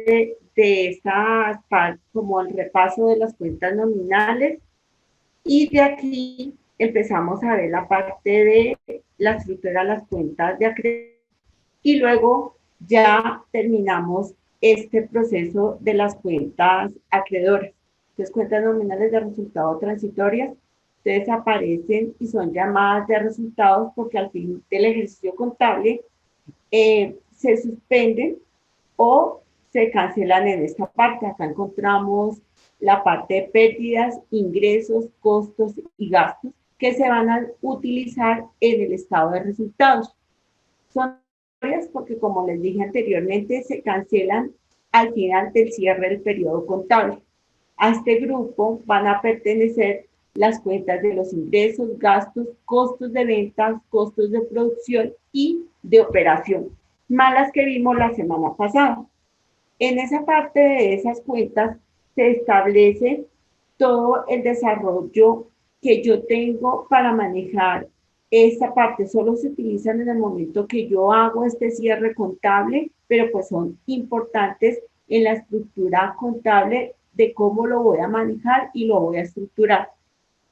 de esta, como el repaso de las cuentas nominales, y de aquí empezamos a ver la parte de la estructura de las cuentas de acreedores y luego ya terminamos este proceso de las cuentas acreedoras. Entonces, cuentas nominales de resultados transitorias, ustedes aparecen y son llamadas de resultados porque al fin del ejercicio contable se suspenden o se cancelan en esta parte. Acá encontramos la parte de pérdidas, ingresos, costos y gastos que se van a utilizar en el estado de resultados. Son porque, como les dije anteriormente, se cancelan al final del cierre del periodo contable. A este grupo van a pertenecer las cuentas de los ingresos, gastos, costos de ventas, costos de producción y de operación, más las que vimos la semana pasada. En esa parte de esas cuentas se establece todo el desarrollo que yo tengo para manejar esta parte. Solo se utilizan en el momento que yo hago este cierre contable, pero pues son importantes en la estructura contable de cómo lo voy a manejar y lo voy a estructurar.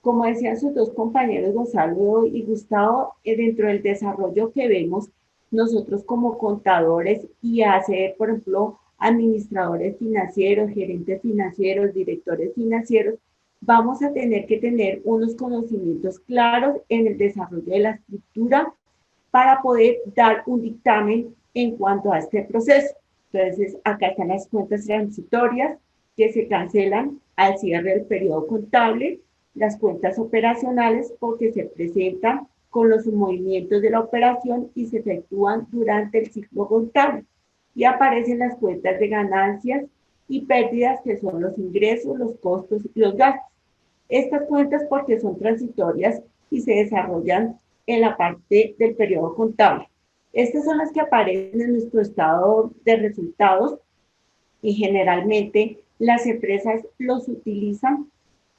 Como decían sus dos compañeros, Gonzalo y Gustavo, dentro del desarrollo que vemos nosotros como contadores y hacer, por ejemplo, administradores financieros, gerentes financieros, directores financieros, vamos a tener que tener unos conocimientos claros en el desarrollo de la estructura para poder dar un dictamen en cuanto a este proceso. Entonces, acá están las cuentas transitorias que se cancelan al cierre del periodo contable, las cuentas operacionales porque se presentan con los movimientos de la operación y se efectúan durante el ciclo contable. Y aparecen las cuentas de ganancias y pérdidas que son los ingresos, los costos y los gastos. Estas cuentas porque son transitorias y se desarrollan en la parte del periodo contable. Estas son las que aparecen en nuestro estado de resultados y generalmente las empresas los utilizan,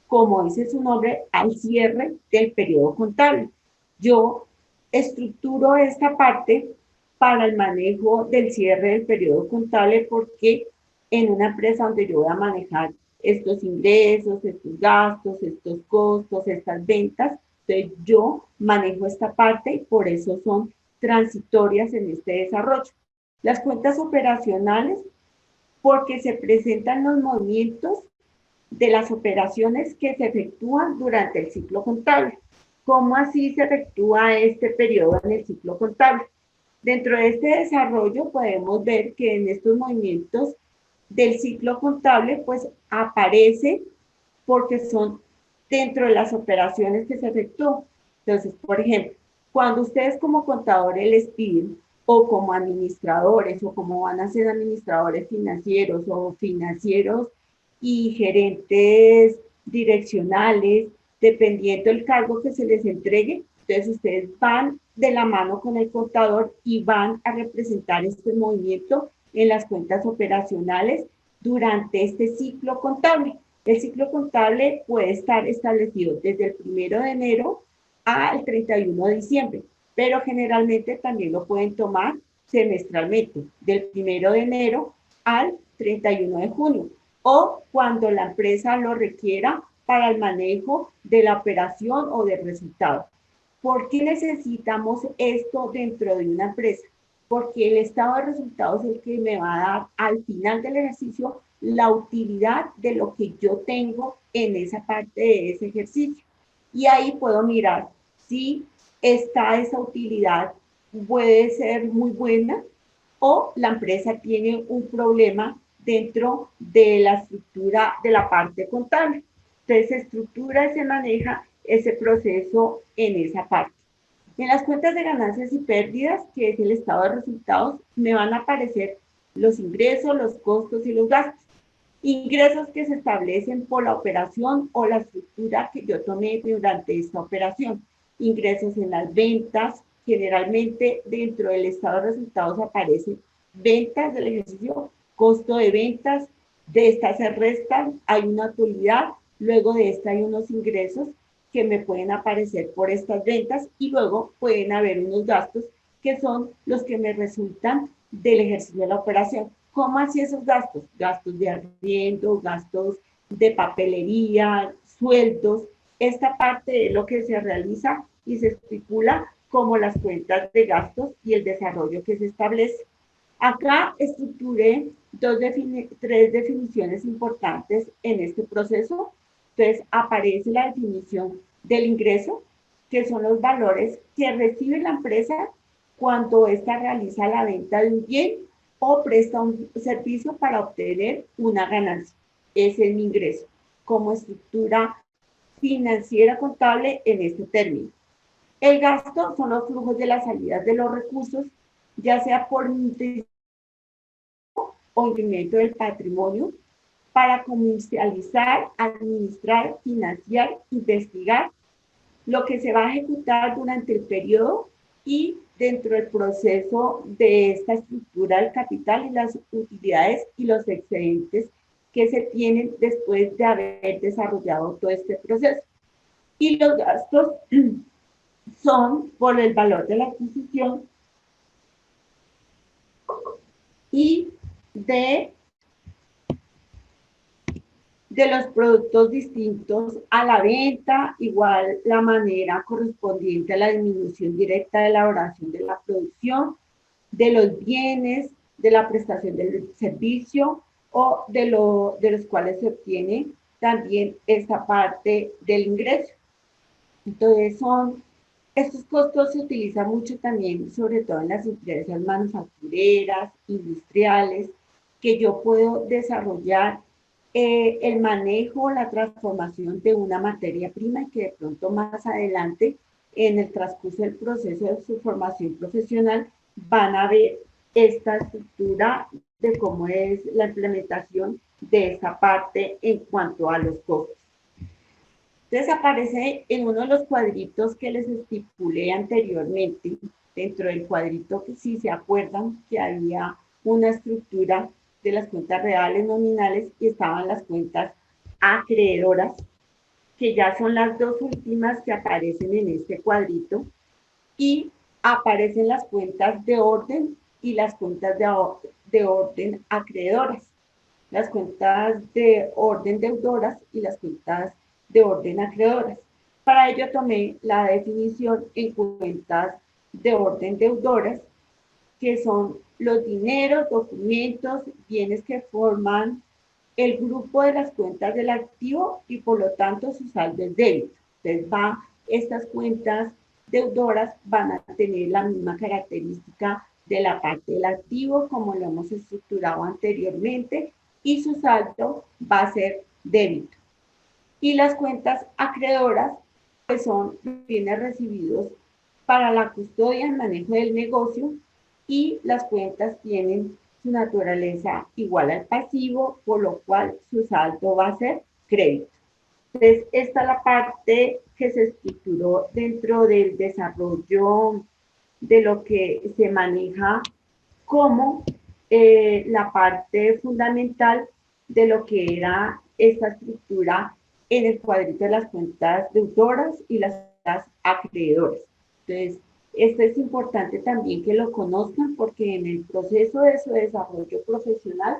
como dice su nombre, al cierre del periodo contable. Yo estructuro esta parte para el manejo del cierre del periodo contable porque en una empresa donde yo voy a manejar estos ingresos, estos gastos, estos costos, estas ventas, entonces yo manejo esta parte y por eso son transitorias en este desarrollo. Las cuentas operacionales, porque se presentan los movimientos de las operaciones que se efectúan durante el ciclo contable. ¿Cómo así se efectúa este periodo en el ciclo contable? Dentro de este desarrollo podemos ver que en estos movimientos del ciclo contable pues aparece porque son dentro de las operaciones que se efectúan. Entonces, por ejemplo, cuando ustedes como contadores les piden o como administradores o como van a ser administradores financieros o financieros y gerentes direccionales, dependiendo del cargo que se les entregue, entonces ustedes van de la mano con el contador y van a representar este movimiento en las cuentas operacionales durante este ciclo contable. El ciclo contable puede estar establecido desde el 1 de enero al 31 de diciembre, pero generalmente también lo pueden tomar semestralmente, del 1 de enero al 31 de junio, o cuando la empresa lo requiera para el manejo de la operación o del resultado. ¿Por qué necesitamos esto dentro de una empresa? Porque el estado de resultados es el que me va a dar al final del ejercicio la utilidad de lo que yo tengo en esa parte de ese ejercicio. Y ahí puedo mirar si esa utilidad puede ser muy buena o la empresa tiene un problema dentro de la estructura de la parte contable. Entonces se estructura y se maneja ese proceso en esa parte. En las cuentas de ganancias y pérdidas, que es el estado de resultados, me van a aparecer los ingresos, los costos y los gastos. Ingresos que se establecen por la operación o la estructura que yo tomé durante esta operación. Ingresos en las ventas, generalmente dentro del estado de resultados aparecen ventas del ejercicio, costo de ventas, de estas se restan, hay una utilidad, luego de esta hay unos ingresos que me pueden aparecer por estas ventas y luego pueden haber unos gastos que son los que me resultan del ejercicio de la operación. ¿Cómo así esos gastos? Gastos de arriendo, gastos de papelería, sueldos. Esta parte es lo que se realiza y se estipula como las cuentas de gastos y el desarrollo que se establece. Acá estructuré tres definiciones importantes en este proceso. Entonces aparece la definición del ingreso, que son los valores que recibe la empresa cuando ésta realiza la venta de un bien o presta un servicio para obtener una ganancia. Ese es mi ingreso como estructura financiera contable en este término. El gasto son los flujos de las salidas de los recursos, ya sea por o incremento del patrimonio, para comercializar, administrar, financiar, investigar lo que se va a ejecutar durante el periodo y dentro del proceso de esta estructura del capital y las utilidades y los excedentes que se tienen después de haber desarrollado todo este proceso. Y los gastos son por el valor de la adquisición y de los productos distintos a la venta, igual la manera correspondiente a la disminución directa de elaboración de la producción, de los bienes, de la prestación del servicio o de los cuales se obtiene también esta parte del ingreso. Entonces estos costos se utilizan mucho también, sobre todo en las empresas manufactureras, industriales, que yo puedo desarrollar el manejo, la transformación de una materia prima y que de pronto más adelante, en el transcurso del proceso de su formación profesional, van a ver esta estructura de cómo es la implementación de esta parte en cuanto a los costos. Entonces aparece en uno de los cuadritos que les estipulé anteriormente, dentro del cuadrito que si se acuerdan que había una estructura de las cuentas reales nominales y estaban las cuentas acreedoras, que ya son las dos últimas que aparecen en este cuadrito, y aparecen las cuentas de orden y las cuentas de orden acreedoras, las cuentas de orden deudoras y las cuentas de orden acreedoras. Para ello tomé la definición en cuentas de orden deudoras, que son los dineros, documentos, bienes que forman el grupo de las cuentas del activo y por lo tanto su saldo es débito. Entonces estas cuentas deudoras van a tener la misma característica de la parte del activo como lo hemos estructurado anteriormente y su saldo va a ser débito. Y las cuentas acreedoras pues son bienes recibidos para la custodia y manejo del negocio y las cuentas tienen su naturaleza igual al pasivo, por lo cual su saldo va a ser crédito. Entonces, esta es la parte que se estructuró dentro del desarrollo de lo que se maneja como la parte fundamental de lo que era esta estructura en el cuadrito de las cuentas deudoras y las cuentas acreedoras. Entonces, esto es importante también que lo conozcan porque en el proceso de su desarrollo profesional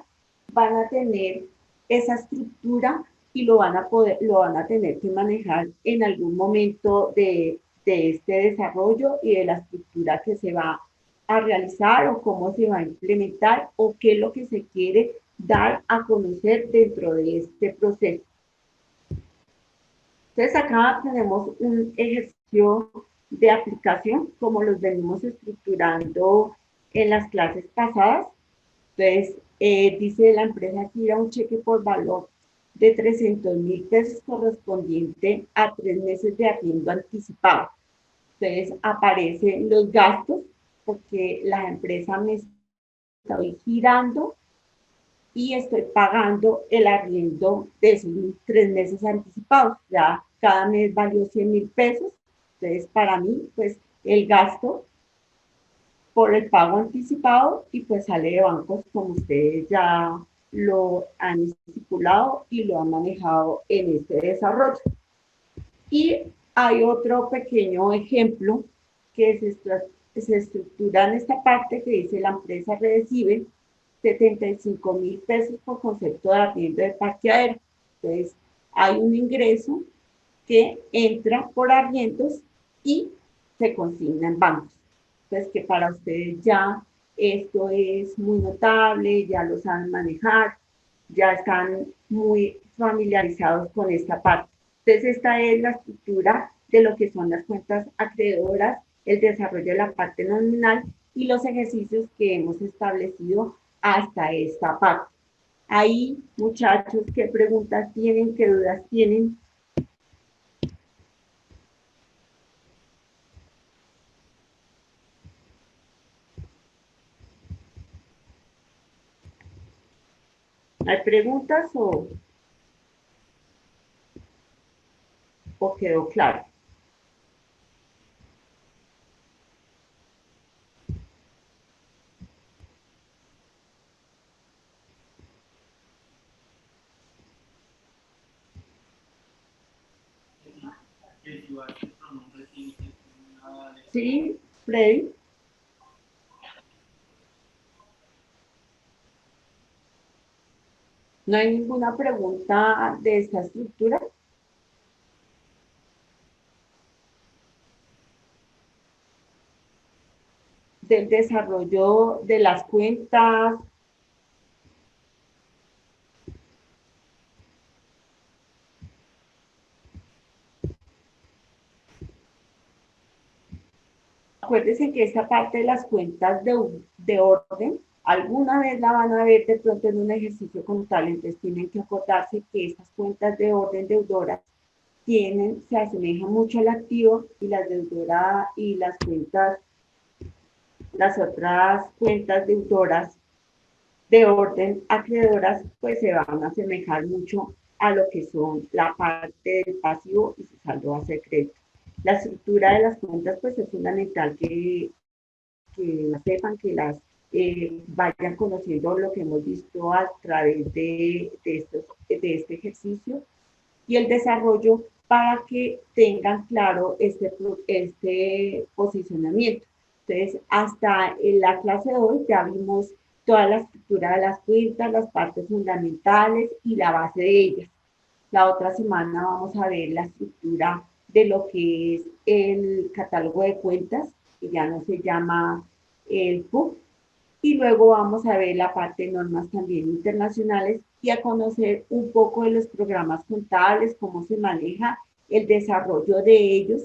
van a tener esa estructura y lo van a tener que manejar en algún momento de este desarrollo y de la estructura que se va a realizar o cómo se va a implementar o qué es lo que se quiere dar a conocer dentro de este proceso. Entonces acá tenemos un ejercicio de aplicación como los venimos estructurando en las clases pasadas. Entonces dice la empresa que irá un cheque por valor de 300,000 pesos correspondiente a 3 meses de arriendo anticipado. Entonces aparecen los gastos porque la empresa me está girando y estoy pagando el arriendo de esos 3 meses anticipados. Ya cada mes valió 100,000 pesos. Entonces, para mí, pues el gasto por el pago anticipado y pues sale de bancos como ustedes ya lo han estipulado y lo han manejado en este desarrollo. Y hay otro pequeño ejemplo que se estructura en esta parte que dice la empresa recibe 75.000 pesos por concepto de arriendo de parqueadero. Entonces, hay un ingreso que entra por arriendos y se consigna en bancos. Entonces, que para ustedes ya esto es muy notable, ya lo saben manejar, ya están muy familiarizados con esta parte. Entonces, esta es la estructura de lo que son las cuentas acreedoras, el desarrollo de la parte nominal y los ejercicios que hemos establecido hasta esta parte. Ahí, muchachos, ¿qué preguntas tienen? ¿Qué dudas tienen? ¿Hay preguntas o quedó claro? Sí, Freddy. ¿No hay ninguna pregunta de esta estructura? Del desarrollo de las cuentas. Acuérdense que esta parte de las cuentas de orden, alguna vez la van a ver de pronto en un ejercicio contable, entonces tienen que acordarse que estas cuentas de orden deudoras se asemejan mucho al activo y las deudoras y las cuentas, las otras cuentas deudoras de orden acreedoras, pues se van a asemejar mucho a lo que son la parte del pasivo y su saldo a ser crédito. La estructura de las cuentas, pues es fundamental que las sepan, que las vayan conociendo lo que hemos visto a través de este ejercicio y el desarrollo para que tengan claro este posicionamiento. Entonces, hasta en la clase de hoy ya vimos toda la estructura de las cuentas, las partes fundamentales y la base de ellas. La otra semana vamos a ver la estructura de lo que es el catálogo de cuentas, que ya no se llama el PUC, y luego vamos a ver la parte de normas también internacionales y a conocer un poco de los programas contables, cómo se maneja el desarrollo de ellos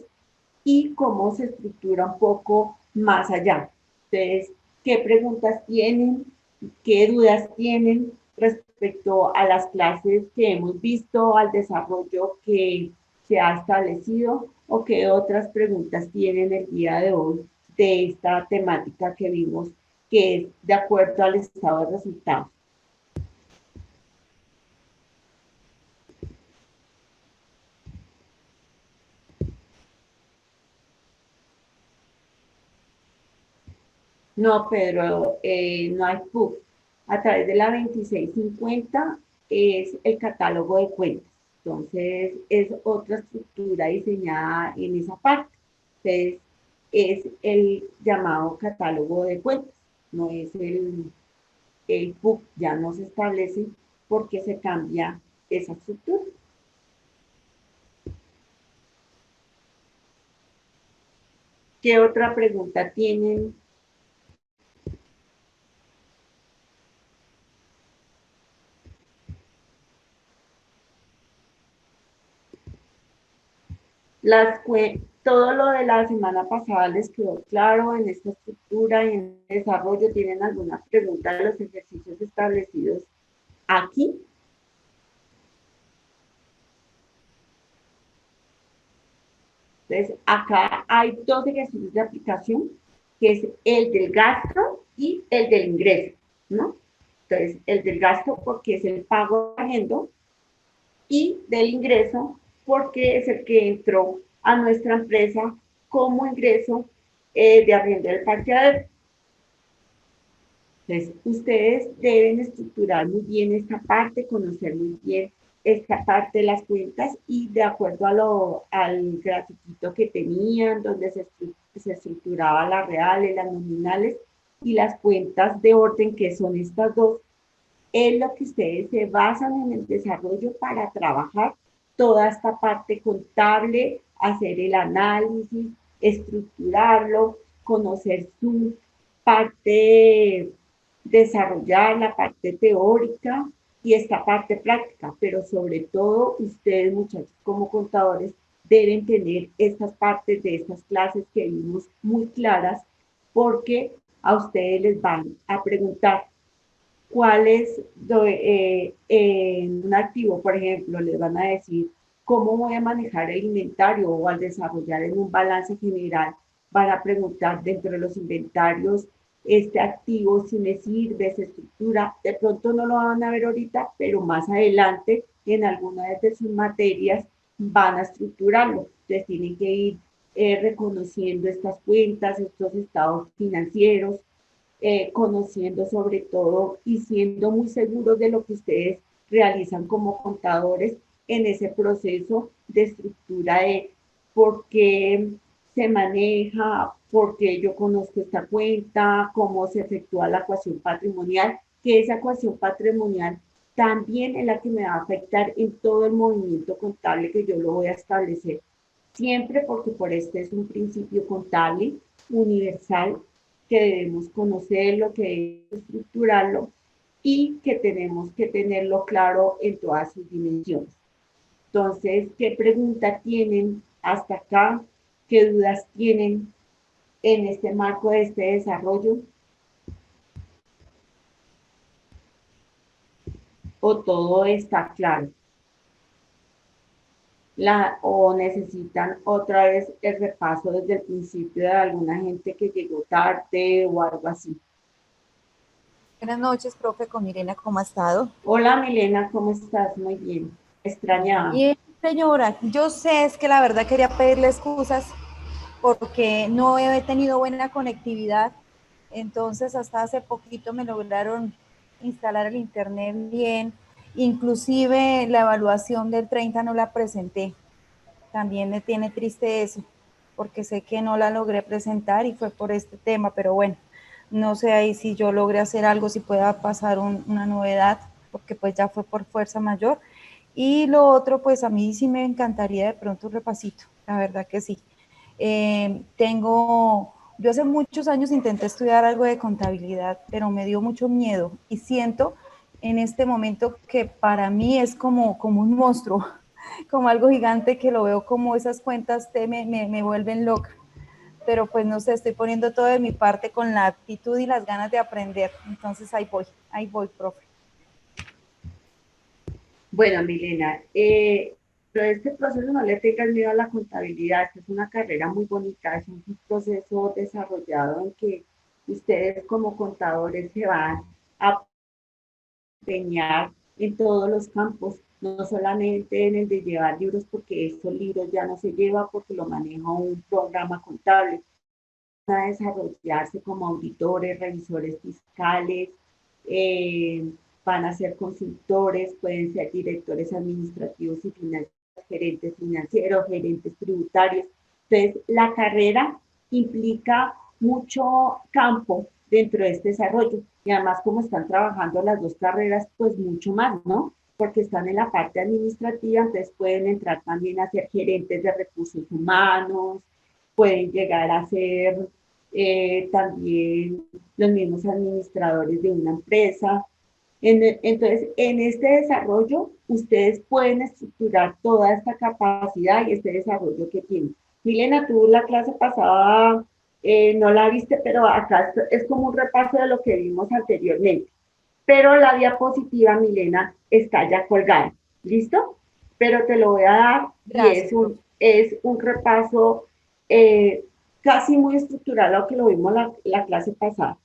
y cómo se estructura un poco más allá. Entonces, ¿qué preguntas tienen? ¿Qué dudas tienen respecto a las clases que hemos visto, al desarrollo que se ha establecido o qué otras preguntas tienen el día de hoy de esta temática que vimos que es de acuerdo al estado de resultados? No, Pedro, no hay PUC. A través de la 2650 es el catálogo de cuentas. Entonces, es otra estructura diseñada en esa parte. Entonces, es el llamado catálogo de cuentas, no es el PUC, ya no se establece porque se cambia esa estructura. ¿Qué otra pregunta tienen? Todo lo de la semana pasada les quedó claro en esta estructura y en el desarrollo. ¿Tienen alguna pregunta de los ejercicios establecidos aquí? Entonces, acá hay dos ejercicios de aplicación, que es el del gasto y el del ingreso, ¿no? Entonces, el del gasto porque es el pago de arriendo y del ingreso porque es el que entró a nuestra empresa como ingreso de arriendo del parqueadero. Entonces, ustedes deben estructurar muy bien esta parte, conocer muy bien esta parte de las cuentas y de acuerdo al grafiquito que tenían, donde se estructuraba las reales, las nominales, y las cuentas de orden, que son estas dos, es lo que ustedes se basan en el desarrollo para trabajar toda esta parte contable, hacer el análisis, estructurarlo, conocer su parte, desarrollar la parte teórica y esta parte práctica, pero sobre todo ustedes, muchachos, como contadores, deben tener estas partes de estas clases que vimos muy claras, porque a ustedes les van a preguntar cuál es en un activo, por ejemplo, les van a decir cómo voy a manejar el inventario, o al desarrollar en un balance general, van a preguntar dentro de los inventarios, este activo, si me sirve, se estructura, de pronto no lo van a ver ahorita, pero más adelante en alguna de sus materias van a estructurarlo. Entonces tienen que ir reconociendo estas cuentas, estos estados financieros, conociendo sobre todo y siendo muy seguros de lo que ustedes realizan como contadores en ese proceso de estructura de por qué se maneja, por qué yo conozco esta cuenta, cómo se efectúa la ecuación patrimonial, que esa ecuación patrimonial también es la que me va a afectar en todo el movimiento contable que yo lo voy a establecer. Siempre, porque por este es un principio contable universal, que debemos conocerlo, que debemos estructurarlo y que tenemos que tenerlo claro en todas sus dimensiones. Entonces, ¿qué pregunta tienen hasta acá? ¿Qué dudas tienen en este marco de este desarrollo? ¿O todo está claro? ¿O necesitan otra vez el repaso desde el principio de alguna gente que llegó tarde o algo así? Buenas noches, profe, con Mirena, ¿cómo ha estado? Hola Milena, ¿cómo estás? Muy bien. Extrañada. Bien, señora, yo sé, es que la verdad quería pedirle excusas porque no he tenido buena conectividad, entonces hasta hace poquito me lograron instalar el internet bien, inclusive la evaluación del 30 no la presenté, también me tiene triste eso, porque sé que no la logré presentar y fue por este tema, pero bueno, no sé ahí si yo logré hacer algo, si pueda pasar una novedad, porque pues ya fue por fuerza mayor. Y lo otro, pues a mí sí me encantaría de pronto un repasito, la verdad que sí. Yo hace muchos años intenté estudiar algo de contabilidad, pero me dio mucho miedo y siento en este momento que para mí es como un monstruo, como algo gigante que lo veo como esas cuentas me vuelven loca. Pero pues no sé, estoy poniendo todo de mi parte con la actitud y las ganas de aprender. Entonces ahí voy, profe. Bueno, Milena, pero este proceso no le tengas miedo a la contabilidad, es una carrera muy bonita, es un proceso desarrollado en que ustedes como contadores se van a empeñar en todos los campos, no solamente en el de llevar libros, porque estos libros ya no se lleva porque lo maneja un programa contable, van a desarrollarse como auditores, revisores fiscales, eh, van a ser consultores, pueden ser directores administrativos y financieros, gerentes financieros, gerentes tributarios. Entonces, la carrera implica mucho campo dentro de este desarrollo. Y además, como están trabajando las dos carreras, pues mucho más, ¿no? Porque están en la parte administrativa, entonces pueden entrar también a ser gerentes de recursos humanos, pueden llegar a ser también los mismos administradores de una empresa. Entonces, en este desarrollo, ustedes pueden estructurar toda esta capacidad y este desarrollo que tienen. Milena, tú la clase pasada no la viste, pero acá es como un repaso de lo que vimos anteriormente. Pero la diapositiva, Milena, está ya colgada. ¿Listo? Pero te lo voy a dar y Gracias, profe. es un repaso eh, casi muy estructurado a lo que lo vimos la clase pasada.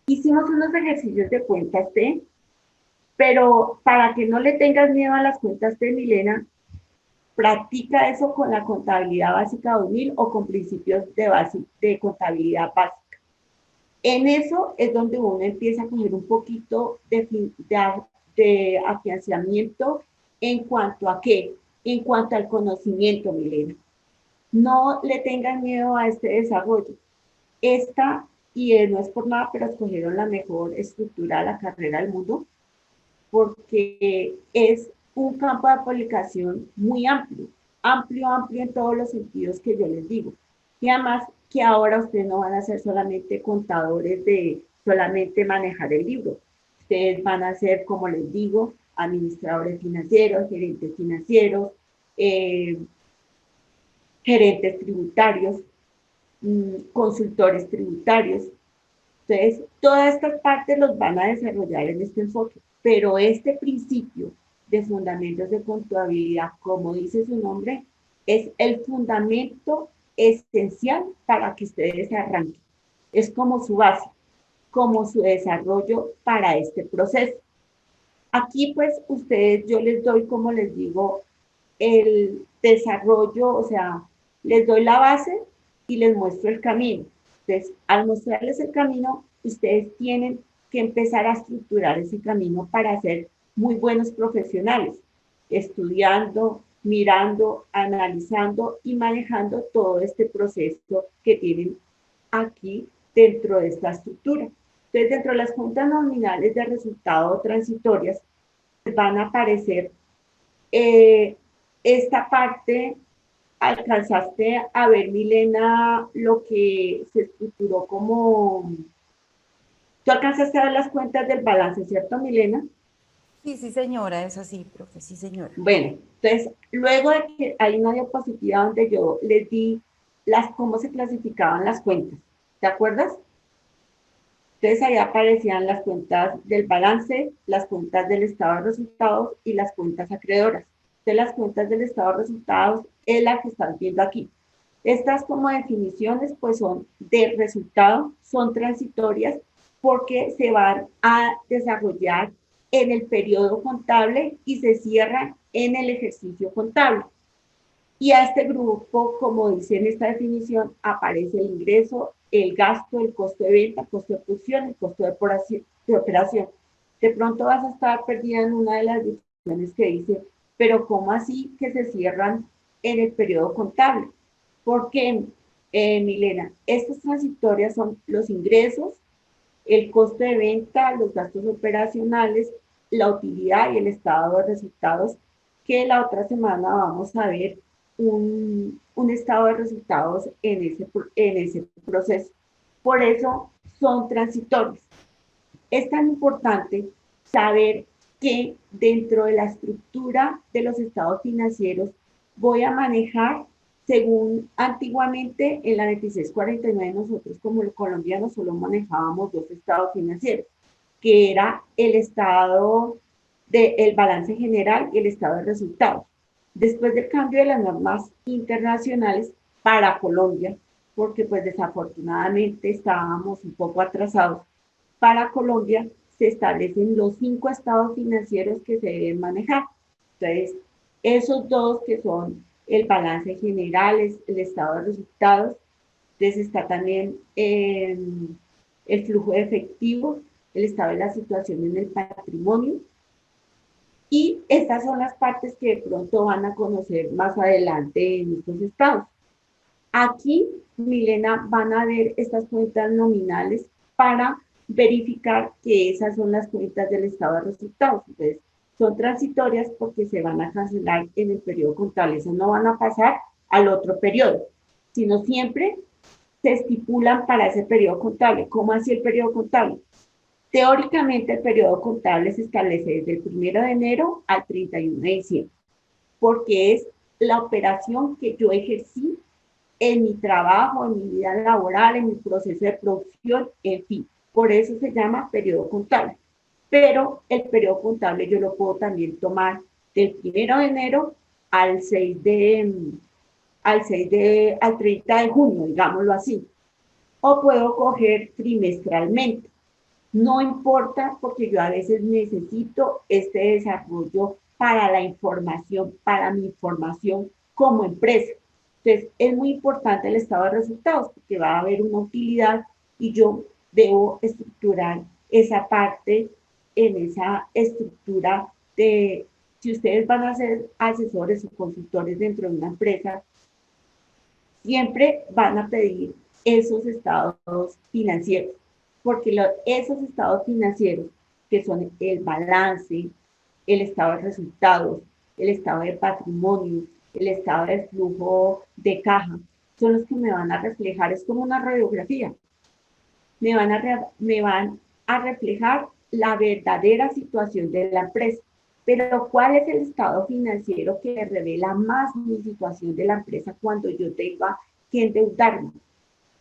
Hicimos unos ejercicios de cuentas T, pero para que no le tengas miedo a las cuentas T, Milena, practica eso con la contabilidad básica 2000 o con principios de contabilidad básica. En eso es donde uno empieza a coger un poquito de afianzamiento en cuanto a qué, en cuanto al conocimiento, Milena. No le tengan miedo a este desarrollo. Esta y no es por nada, pero escogieron la mejor estructura de la carrera del mundo, porque es un campo de aplicación muy amplio, amplio, amplio en todos los sentidos que yo les digo. Y además que ahora ustedes no van a ser solamente contadores de solamente manejar el libro. Ustedes van a ser, como les digo, administradores financieros, gerentes financieros, eh, gerentes tributarios, consultores tributarios. Entonces, todas estas partes los van a desarrollar en este enfoque, pero este principio de fundamentos de contabilidad, como dice su nombre, es el fundamento esencial para que ustedes arranquen. Es como su base, como su desarrollo para este proceso. Aquí, pues, ustedes, yo les doy, como les digo, el desarrollo, o sea, les doy la base y les muestro el camino. Entonces, al mostrarles el camino, ustedes tienen que empezar a estructurar ese camino para ser muy buenos profesionales, estudiando, mirando, analizando y manejando todo este proceso que tienen aquí dentro de esta estructura. Entonces, dentro de las cuentas nominales de resultado transitorias, van a aparecer eh, esta parte. ¿Alcanzaste a ver, Milena, lo que se estructuró como... Tú alcanzaste a ver las cuentas del balance, ¿cierto, Milena? Sí, sí, señora, es así, profe, sí, señora. Bueno, entonces, luego de que hay una diapositiva donde yo les di cómo se clasificaban las cuentas, ¿te acuerdas? Entonces ahí aparecían las cuentas del balance, las cuentas del estado de resultados y las cuentas acreedoras. Entonces las cuentas del estado de resultados es la que estás viendo aquí. Estas como definiciones pues son de resultado, son transitorias porque se van a desarrollar en el periodo contable y se cierran en el ejercicio contable. Y a este grupo, como dice en esta definición, aparece el ingreso, el gasto, el costo de venta, el costo de producción, el costo de operación. De pronto vas a estar perdida en una de las definiciones que dice, pero ¿cómo así que se cierran en el periodo contable? Porque, Milena, estas transitorias son los ingresos, el costo de venta, los gastos operacionales, la utilidad y el estado de resultados, que la otra semana vamos a ver un estado de resultados en ese proceso. Por eso son transitorios. Es tan importante saber que dentro de la estructura de los estados financieros voy a manejar, según antiguamente en la 2649 nosotros como colombianos solo manejábamos dos estados financieros, que era el estado del balance general y el estado de resultados. Después del cambio de las normas internacionales para Colombia, porque pues desafortunadamente estábamos un poco atrasados, para Colombia se establecen los 5 estados financieros que se deben manejar. Entonces, esos dos que son el balance general, el estado de resultados, entonces está también el flujo de efectivo, el estado de la situación en el patrimonio, y estas son las partes que de pronto van a conocer más adelante en estos estados. Aquí, Milena, van a ver estas cuentas nominales para verificar que esas son las cuentas del estado de resultados. Entonces, son transitorias porque se van a cancelar en el periodo contable. Esas no van a pasar al otro periodo, sino siempre se estipulan para ese periodo contable. ¿Cómo así el periodo contable? Teóricamente, el periodo contable se establece desde el 1 de enero al 31 de diciembre, porque es la operación que yo ejercí en mi trabajo, en mi vida laboral, en mi proceso de producción, en fin. Por eso se llama periodo contable. Pero el periodo contable yo lo puedo también tomar del 1 de enero al 6 de, al 30 de junio, digámoslo así. O puedo coger trimestralmente. No importa porque yo a veces necesito este desarrollo para la información, para mi información como empresa. Entonces, es muy importante el estado de resultados porque va a haber una utilidad y yo debo estructurar esa parte en esa estructura de, si ustedes van a ser asesores o consultores dentro de una empresa, siempre van a pedir esos estados financieros, porque esos estados financieros, que son el balance, el estado de resultados, el estado de patrimonio, el estado de flujo de caja, son los que me van a reflejar, es como una radiografía, me van a reflejar la verdadera situación de la empresa. Pero ¿cuál es el estado financiero que revela más mi situación de la empresa cuando yo tenga que endeudarme?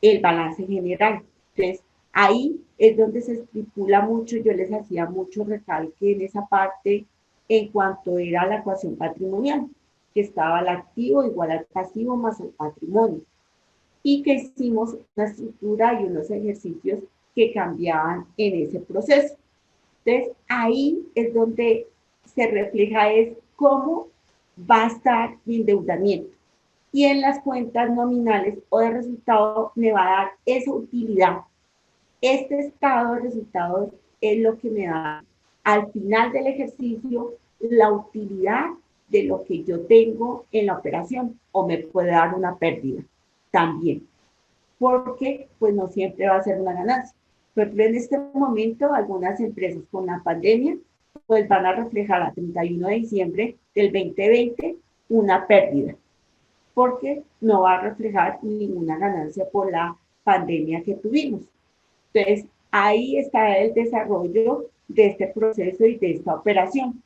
El balance general. Entonces, ahí es donde se estipula mucho, yo les hacía mucho recalque en esa parte en cuanto era la ecuación patrimonial, que estaba el activo igual al pasivo más el patrimonio, y que hicimos una estructura y unos ejercicios que cambiaban en ese proceso. Entonces, ahí es donde se refleja es cómo va a estar mi endeudamiento. Y en las cuentas nominales o de resultado me va a dar esa utilidad. Este estado de resultados es lo que me da al final del ejercicio la utilidad de lo que yo tengo en la operación, o me puede dar una pérdida también, porque pues no siempre va a ser una ganancia. Por ejemplo, en este momento algunas empresas con la pandemia pues van a reflejar a 31 de diciembre del 2020 una pérdida, porque no va a reflejar ninguna ganancia por la pandemia que tuvimos. Entonces, ahí está el desarrollo de este proceso y de esta operación.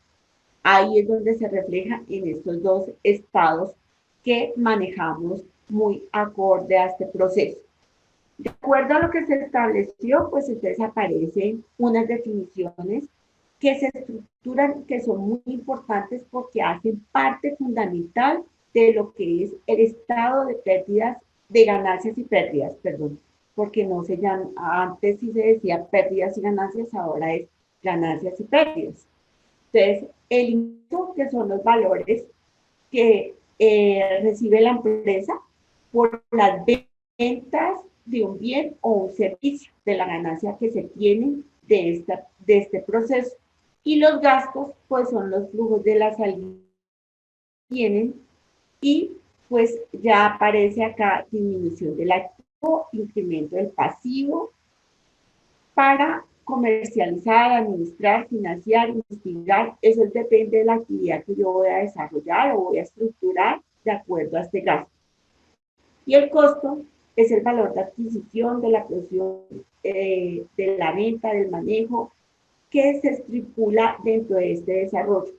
Ahí es donde se refleja en estos dos estados que manejamos muy acorde a este proceso. De acuerdo a lo que se estableció, pues entonces aparecen unas definiciones que se estructuran, que son muy importantes porque hacen parte fundamental de lo que es el estado de pérdidas, de ganancias y pérdidas, perdón, porque no se llama, antes sí se decía pérdidas y ganancias, ahora es ganancias y pérdidas. Entonces, el ingreso, que son los valores que recibe la empresa por las ventas de un bien o un servicio, de la ganancia que se tiene de este proceso. Y los gastos, pues son los flujos de la salida que tienen, y pues ya aparece acá disminución del activo, incremento del pasivo para comercializar, administrar, financiar, investigar. Eso depende de la actividad que yo voy a desarrollar o voy a estructurar de acuerdo a este gasto. Y el costo es el valor de adquisición, de la producción, de la venta, del manejo, que se estipula dentro de este desarrollo.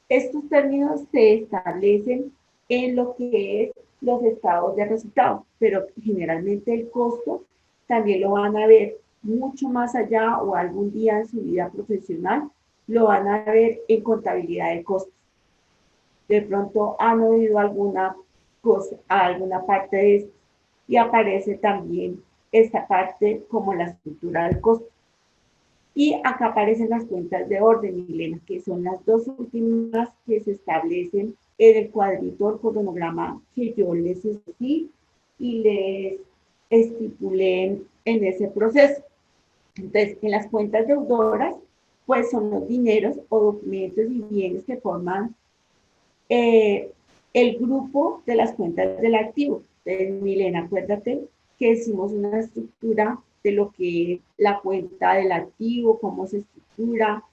Estos términos se establecen en lo que es los estados de resultados, pero generalmente el costo también lo van a ver mucho más allá, o algún día en su vida profesional lo van a ver en contabilidad de costos. De pronto han oído alguna cosa, alguna parte de esto, y aparece también esta parte como la estructura del costo. Y acá aparecen las cuentas de orden, Milena, que son las dos últimas que se establecen en el cuadrito del cronograma que yo les escribí y les estipulé en ese proceso. Entonces, en las cuentas deudoras, pues son los dineros o documentos y bienes que forman eh, el grupo de las cuentas del activo. Entonces, Milena, acuérdate que hicimos una estructura de lo que es la cuenta del activo, cómo se estructura,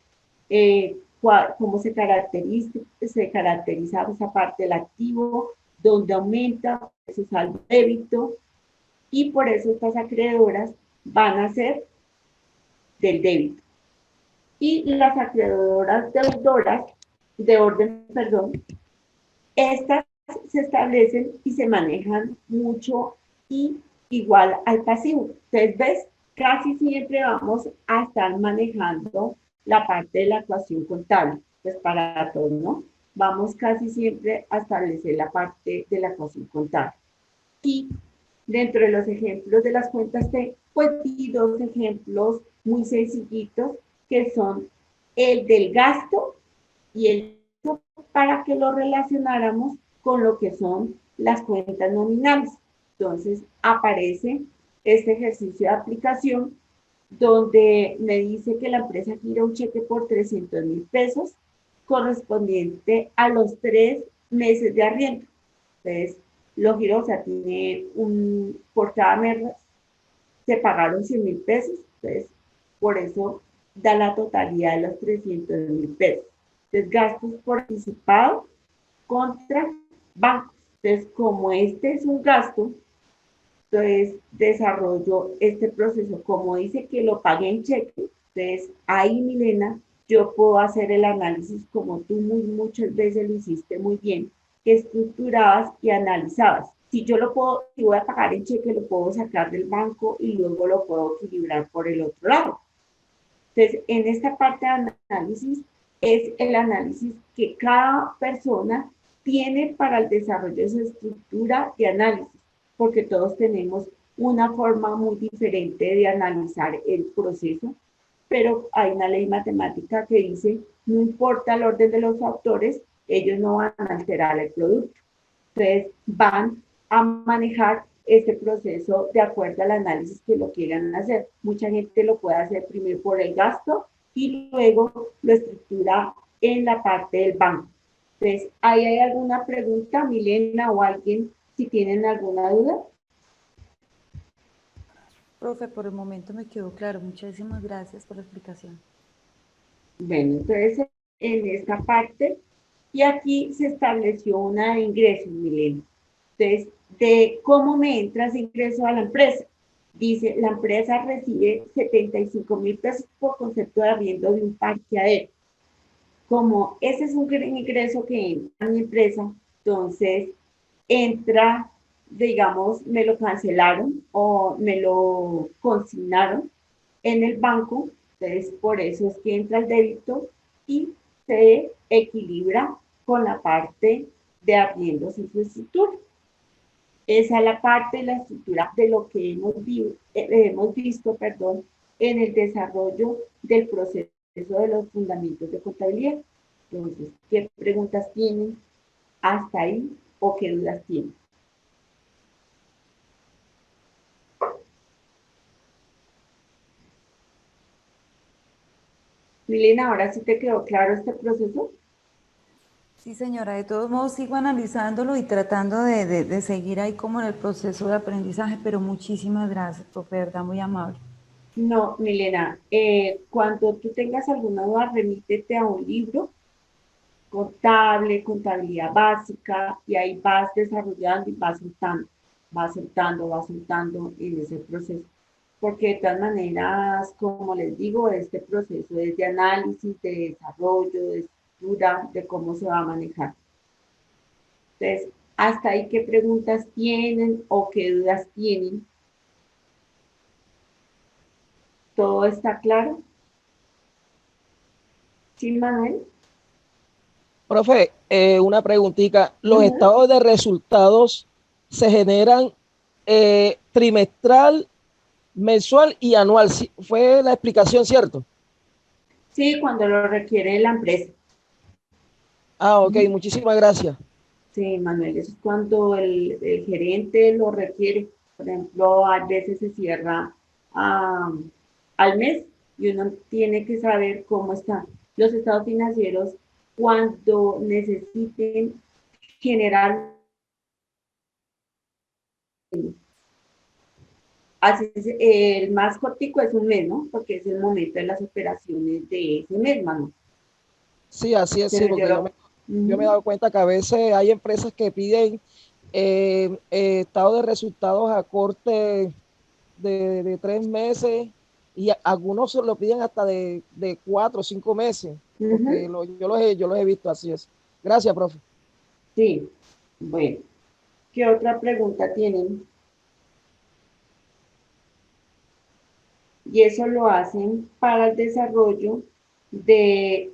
cómo se caracteriza esa parte del activo, dónde aumenta su saldo débito, y por eso estas acreedoras van a ser del débito. Y las acreedoras deudoras de orden, perdón, estas se establecen y se manejan mucho y igual al pasivo. Entonces, ¿ves? Casi siempre vamos a estar manejando la parte de la ecuación contable, pues para todos, ¿no? Vamos casi siempre a establecer la parte de la ecuación contable. Y dentro de los ejemplos de las cuentas T, pues di dos ejemplos muy sencillitos, que son el del gasto y el para que lo relacionáramos con lo que son las cuentas nominales. Entonces aparece este ejercicio de aplicación donde me dice que la empresa gira un cheque por 300,000 pesos correspondiente a los 3 meses de arriendo. Entonces, lo giró, o sea, tiene por cada mes se pagaron 100.000 pesos, entonces por eso da la totalidad de los 300.000 pesos. Entonces, gastos por anticipado contra bancos. Entonces, como este es un gasto, entonces desarrollo este proceso. Como dice que lo pagué en cheque, entonces ahí, Milena, yo puedo hacer el análisis como tú muchas veces lo hiciste muy bien, que estructurabas y analizabas. Si yo lo puedo, si voy a pagar en cheque, lo puedo sacar del banco y luego lo puedo equilibrar por el otro lado. Entonces, en esta parte de análisis es el análisis que cada persona tiene para el desarrollo de su estructura de análisis, porque todos tenemos una forma muy diferente de analizar el proceso, pero hay una ley matemática que dice, no importa el orden de los factores, ellos no van a alterar el producto. Entonces, van a manejar este proceso de acuerdo al análisis que lo quieran hacer. Mucha gente lo puede hacer primero por el gasto y luego lo estructura en la parte del banco. Entonces, ¿ahí hay alguna pregunta, Milena o alguien, si tienen alguna duda? Profe, por el momento me quedó claro. Muchísimas gracias por la explicación. Bueno, entonces en esta parte, y aquí se estableció una de ingresos, Milena. Entonces, de cómo me entra ese ingreso a la empresa. Dice, la empresa recibe 75.000 pesos por concepto de arriendo de un parqueadero. Como ese es un ingreso que entra a mi empresa, entonces entra, digamos, me lo cancelaron o me lo consignaron en el banco, entonces por eso es que entra el débito y se equilibra con la parte de arriendos y su estructura. Esa es la parte de la estructura de lo que hemos visto, perdón, en el desarrollo del proceso de los fundamentos de contabilidad. Entonces, ¿qué preguntas tienen hasta ahí o qué dudas tienen? Milena, ahora sí te quedó claro este proceso. Sí, señora, de todos modos sigo analizándolo y tratando de seguir ahí como en el proceso de aprendizaje, pero muchísimas gracias, profe, de verdad, muy amable. No, Milena, cuando tú tengas alguna duda, remítete a un libro contable, contabilidad básica, y ahí vas desarrollando y vas soltando en ese proceso. Porque de todas maneras, como les digo, este proceso es de análisis, de desarrollo, de estructura, de cómo se va a manejar. Entonces, hasta ahí, ¿qué preguntas tienen o qué dudas tienen? ¿Todo está claro? ¿Sí, Manuel? Profe, una preguntita. ¿Los Ujú. estados de resultados se generan trimestral, mensual y anual? ¿Sí? ¿Fue la explicación, cierto? Sí, cuando lo requiere la empresa. Ah, ok, Ujú. muchísimas gracias. Sí, Manuel, eso es cuando el gerente lo requiere. Por ejemplo, a veces se cierra ah, al mes y uno tiene que saber cómo están los estados financieros cuando necesiten generar. Así es, el más cortico es un mes, ¿no? Porque es el momento de las operaciones de ese mes, Manuel. Sí, así es, sí, Pero yo porque lo. yo me he Ujú. dado cuenta que a veces hay empresas que piden estado de resultados a corte de 3 meses y algunos lo piden hasta de 4 o 5 meses, porque Ujú. yo los he visto así es. Gracias, profe. Sí, bueno. ¿Qué otra pregunta tienen? Y eso lo hacen para el desarrollo de,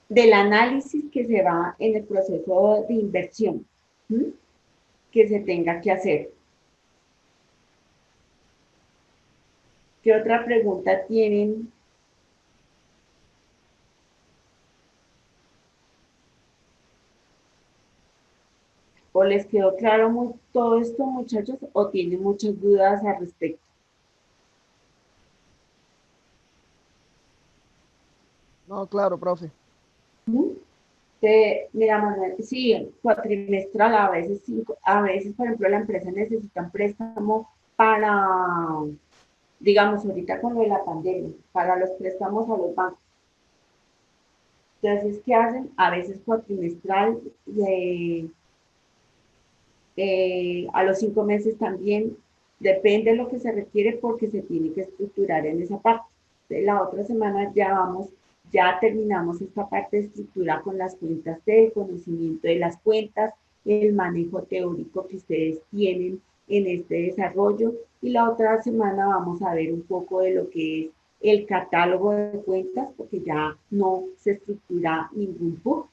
del análisis que se va en el proceso de inversión, ¿sí? Que se tenga que hacer. ¿Qué otra pregunta tienen? ¿O les quedó claro todo esto, muchachos, o tienen muchas dudas al respecto? No, claro, profe. ¿Mm? Mira, Manuel, sí, cuatrimestral, a veces cinco, a veces, por ejemplo, la empresa necesita un préstamo para digamos, ahorita con lo de la pandemia, para los préstamos a los bancos. Entonces, ¿qué hacen? A veces cuatrimestral, a los 5 meses también, depende de lo que se requiere porque se tiene que estructurar en esa parte. De la otra semana ya terminamos esta parte de estructura con las cuentas de conocimiento de las cuentas, el manejo teórico que ustedes tienen en este desarrollo y la otra semana vamos a ver un poco de lo que es el catálogo de cuentas porque ya no se estructura ningún PUC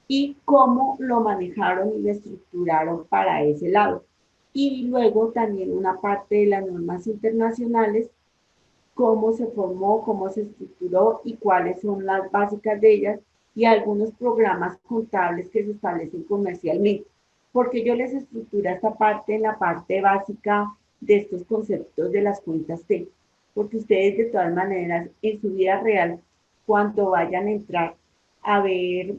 y cómo lo manejaron y lo estructuraron para ese lado. Y luego también una parte de las normas internacionales, cómo se formó, cómo se estructuró y cuáles son las básicas de ellas y algunos programas contables que se establecen comercialmente. Porque yo les estructura esta parte en la parte básica de estos conceptos de las cuentas T. Porque ustedes de todas maneras en su vida real, cuando vayan a entrar a ver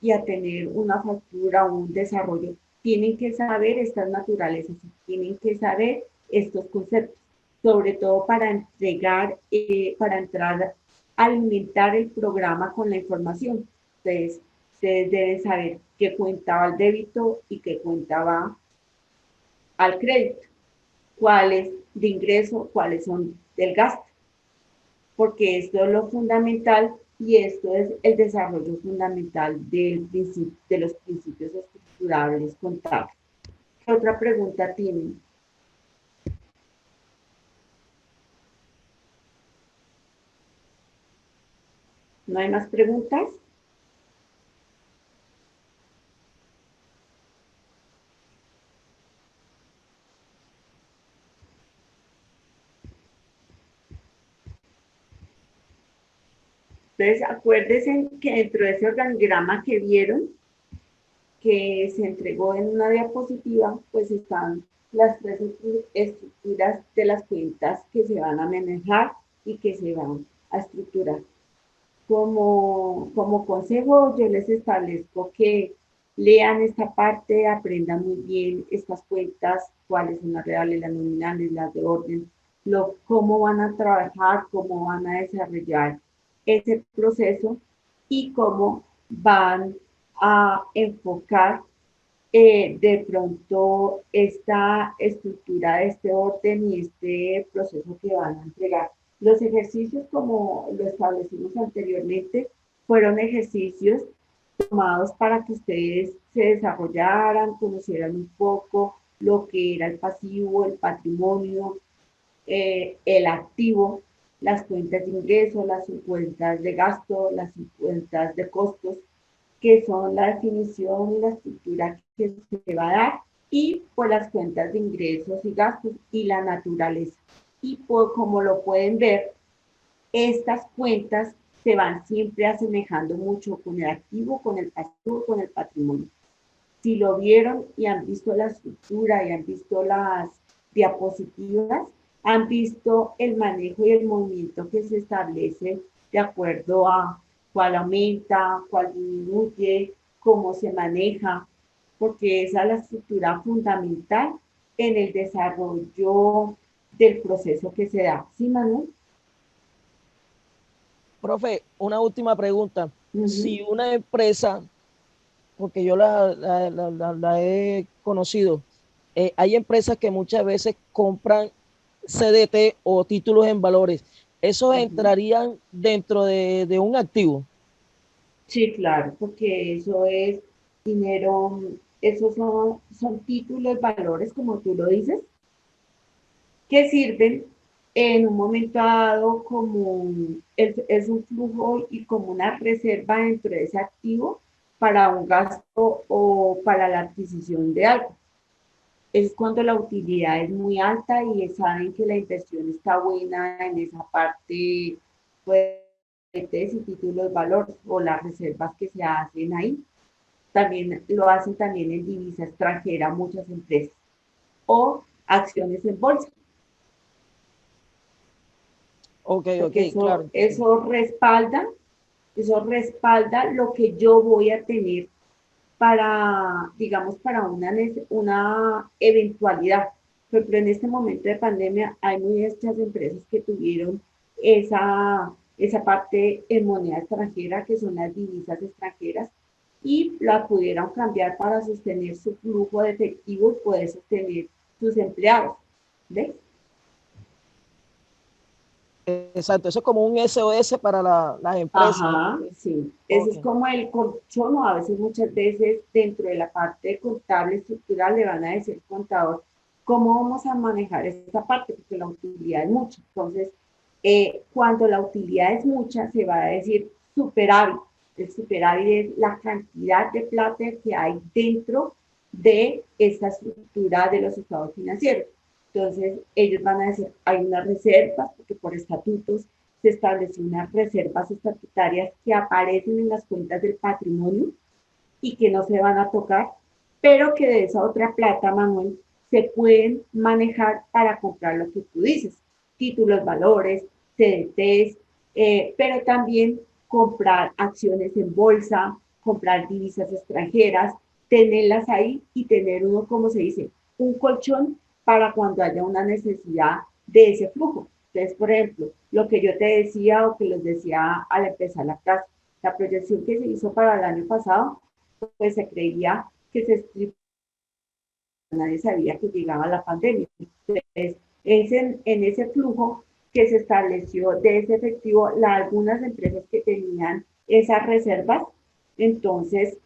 y a tener una factura o un desarrollo, tienen que saber estas naturalezas, tienen que saber estos conceptos sobre todo para para entrar a alimentar el programa con la información. Entonces, ustedes deben saber qué cuenta va al débito y qué cuenta va al crédito, cuáles de ingreso, cuáles son del gasto, porque esto es lo fundamental y esto es el desarrollo fundamental de los principios estructurables contables. ¿Qué otra pregunta tienen? ¿No hay más preguntas? Entonces, acuérdense que dentro de ese organigrama que vieron, que se entregó en una diapositiva, pues están las tres estructuras de las cuentas que se van a manejar y que se van a estructurar. Como consejo, yo les establezco que lean esta parte, aprendan muy bien estas cuentas, cuáles son las reales, las nominales, las de orden, cómo van a trabajar, cómo van a desarrollar ese proceso y cómo van a enfocar de pronto esta estructura de este orden y este proceso que van a entregar. Los ejercicios, como lo establecimos anteriormente, fueron ejercicios tomados para que ustedes se desarrollaran, conocieran un poco lo que era el pasivo, el patrimonio, el activo, las cuentas de ingreso, las cuentas de gasto, las cuentas de costos, que son la definición y la estructura que se va a dar, y por las cuentas de ingresos y gastos y la naturaleza. Y como lo pueden ver, estas cuentas se van siempre asemejando mucho con el activo, con el pasivo, con el patrimonio. Si lo vieron y han visto la estructura y han visto las diapositivas, han visto el manejo y el movimiento que se establece de acuerdo a cuál aumenta, cuál disminuye, cómo se maneja, porque esa es la estructura fundamental en el desarrollo del proceso que se da. ¿Sí, Manuel? Profe, una última pregunta. Si Uh-huh. una empresa, porque yo la he conocido, hay empresas que muchas veces compran CDT o títulos en valores. ¿Esos Uh-huh. entrarían dentro de un activo? Sí, claro, porque eso es dinero, esos son títulos, valores, como tú lo dices, que sirven en un momento dado como es un flujo y como una reserva dentro de ese activo para un gasto o para la adquisición de algo. Es cuando la utilidad es muy alta y saben que la inversión está buena en esa parte, pues, y títulos valores o las reservas que se hacen ahí. También lo hacen también en divisa extranjera muchas empresas o acciones en bolsa, Ok, ok, porque claro. eso respalda lo que yo voy a tener para, digamos, para una eventualidad. Pero en este momento de pandemia hay muchas empresas que tuvieron esa parte en moneda extranjera, que son las divisas extranjeras, y la pudieron cambiar para sostener su flujo de efectivo y poder sostener sus empleados. ¿Ves? Exacto, eso es como un SOS para las empresas. Ajá, sí. Ese Ok. es como el colchón, o a veces, muchas veces, dentro de la parte contable estructural le van a decir al contador cómo vamos a manejar esta parte, porque la utilidad es mucha. Entonces, cuando la utilidad es mucha, se va a decir superávit. El superávit es la cantidad de plata que hay dentro de esta estructura de los estados financieros. Entonces, ellos van a decir, hay unas reservas, porque por estatutos se establecen unas reservas estatutarias que aparecen en las cuentas del patrimonio y que no se van a tocar, pero que de esa otra plata, Manuel, se pueden manejar para comprar lo que tú dices, títulos, valores, CDTs, pero también comprar acciones en bolsa, comprar divisas extranjeras, tenerlas ahí y tener uno, como se dice, un colchón para cuando haya una necesidad de ese flujo. Entonces, por ejemplo, lo que yo te decía o que les decía al empezar la clase, la proyección que se hizo para el año pasado, pues se creía que se nadie sabía que llegaba la pandemia. Entonces, es en ese flujo que se estableció de ese efectivo, algunas empresas que tenían esas reservas, entonces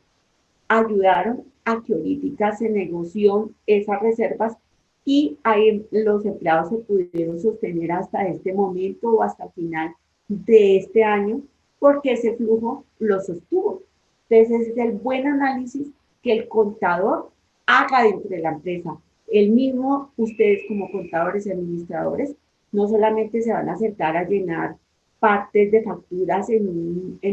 ayudaron a que ahorita se negoció esas reservas y ahí los empleados se pudieron sostener hasta este momento o hasta el final de este año porque ese flujo lo sostuvo. Entonces, ese es el buen análisis que el contador haga dentro de la empresa. El mismo, ustedes como contadores y administradores, no solamente se van a sentar a llenar partes de facturas en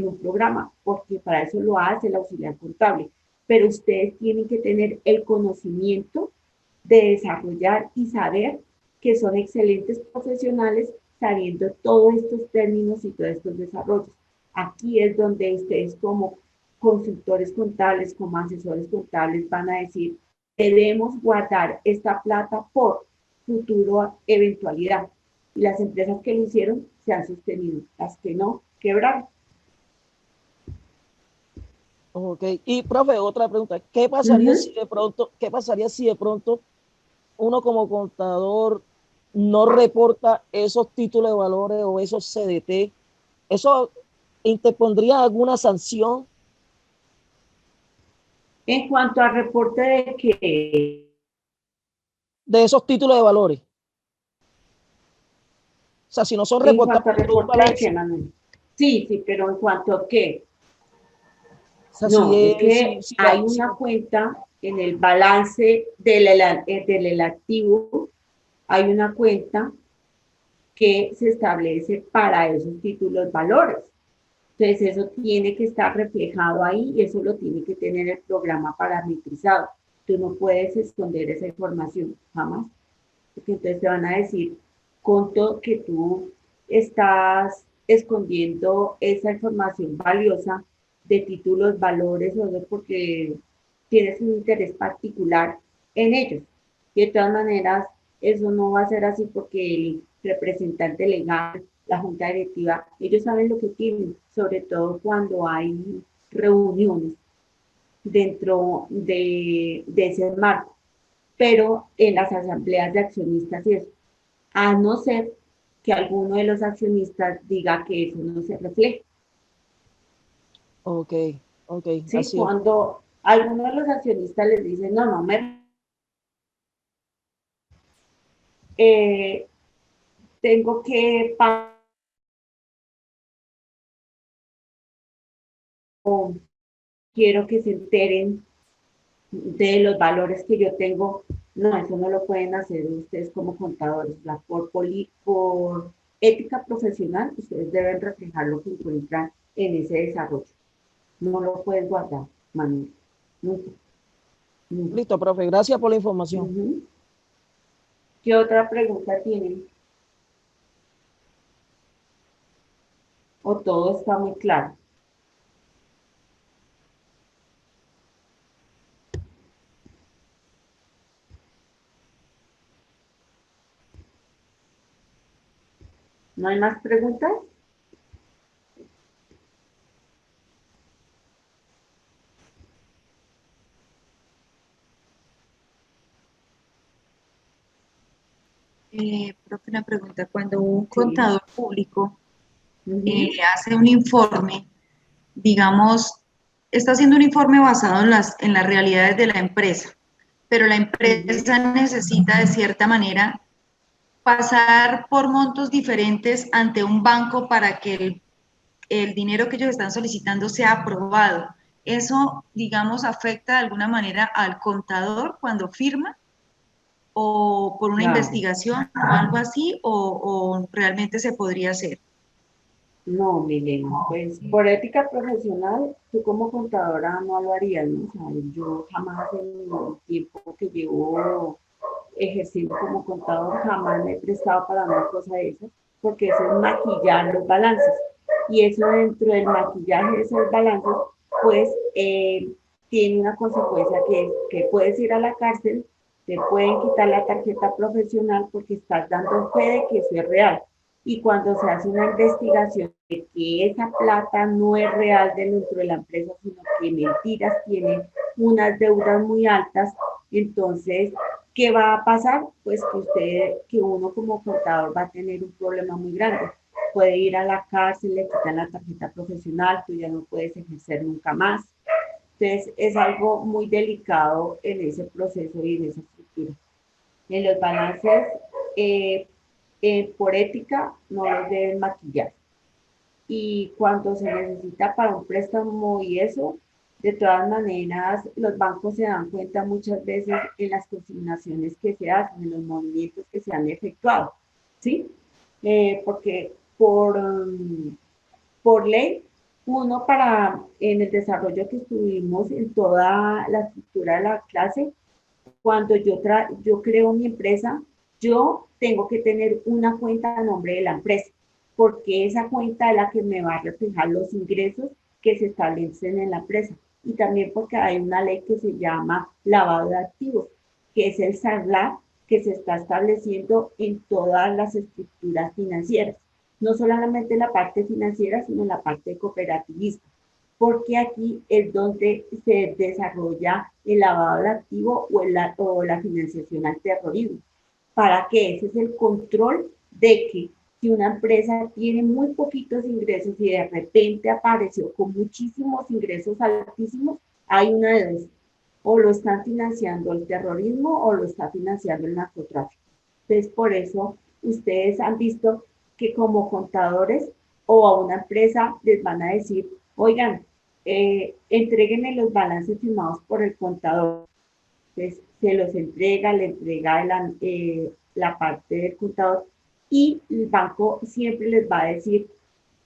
un programa, porque para eso lo hace el auxiliar contable, pero ustedes tienen que tener el conocimiento de desarrollar y saber que son excelentes profesionales sabiendo todos estos términos y todos estos desarrollos. Aquí es donde ustedes como consultores contables, como asesores contables van a decir, debemos guardar esta plata por futuro eventualidad. Y las empresas que lo hicieron se han sostenido, las que no, quebraron. Ok. Y profe, otra pregunta, ¿qué Uh pasaría -huh. si de pronto, qué pasaría si de pronto uno como contador no reporta esos títulos de valores o esos CDT? ¿Eso interpondría alguna sanción En cuanto al reporte de que de esos títulos de valores? O sea, si no son en reportados cuanto al dentro de un reporte de qué, balance. Manuel. Sí, sí, pero en cuanto a qué. O sea, No, es si, que si hay la, si una la- cuenta en el balance del activo, hay una cuenta que se establece para esos títulos valores. Entonces, eso tiene que estar reflejado ahí y eso lo tiene que tener el programa parametrizado. Tú no puedes esconder esa información, jamás, porque entonces te van a decir con todo que tú estás escondiendo esa información valiosa de títulos, valores o porque tienes un interés particular en ellos. Y de todas maneras, eso no va a ser así porque el representante legal, la junta directiva, ellos saben lo que tienen, sobre todo cuando hay reuniones dentro de ese marco, pero en las asambleas de accionistas y eso, a no ser que alguno de los accionistas diga que eso no se refleja. Ok, ok, ¿Sí? así es. Cuando alguno de los accionistas les dice, no, no, eh, tengo que pagar, quiero que se enteren de los valores que yo tengo, no, eso no lo pueden hacer ustedes como contadores, por ética profesional, ustedes deben reflejar lo que encuentran en ese desarrollo. No lo puedes guardar, Manuel. Nunca, nunca. Listo, profe, gracias por la información. Uh-huh. ¿Qué otra pregunta tienen? ¿O todo está muy claro? ¿No hay más preguntas? Profe, una pregunta. Cuando un Sí. contador público Ujú. hace un informe, digamos, está haciendo un informe basado en las realidades de la empresa, pero la Ujú. empresa necesita de cierta manera pasar por montos diferentes ante un banco para que el dinero que ellos están solicitando sea aprobado. ¿Eso, digamos, afecta de alguna manera al contador cuando firma o por una Claro. investigación o algo así o realmente se podría hacer? No, Milena, pues por ética profesional, tú como contadora no lo harías, ¿no? O sea, yo jamás en el tiempo que llevo ejerciendo como contador, jamás me he prestado para una cosa de esas, porque eso es maquillar los balances. Y eso dentro del maquillaje de esos balances, pues tiene una consecuencia que es que puedes ir a la cárcel, te pueden quitar la tarjeta profesional porque estás dando fe de que eso es real. Y cuando se hace una investigación de que esa plata no es real dentro de la empresa, sino que mentiras, tiene unas deudas muy altas, entonces, ¿qué va a pasar? Pues que uno como contador va a tener un problema muy grande. Puede ir a la cárcel, le quitan la tarjeta profesional, tú ya no puedes ejercer nunca más. Entonces, es algo muy delicado en ese proceso y en esa estructura. En los balances, eh, por ética, no los deben maquillar. Y cuando se necesita para un préstamo y eso, de todas maneras, los bancos se dan cuenta muchas veces en las consignaciones que se hacen, en los movimientos que se han efectuado, ¿sí? Porque por ley, uno en el desarrollo que estuvimos en toda la estructura de la clase, cuando yo creo mi empresa, yo tengo que tener una cuenta a nombre de la empresa, porque esa cuenta es la que me va a reflejar los ingresos que se establecen en la empresa. Y también porque hay una ley que se llama lavado de activos, que es el SARLAC que se está estableciendo en todas las estructuras financieras, no solamente la parte financiera, sino la parte cooperativista, porque aquí es donde se desarrolla el lavado de activo o la financiación al terrorismo. ¿Para qué? Ese es el control de que si una empresa tiene muy poquitos ingresos y de repente apareció con muchísimos ingresos altísimos, hay una de dos. O lo están financiando el terrorismo o lo está financiando el narcotráfico. Entonces, por eso ustedes han visto que como contadores o a una empresa les van a decir, oigan, entréguenme los balances firmados por el contador. Entonces, se los entrega, le entrega la parte del contador y el banco siempre les va a decir,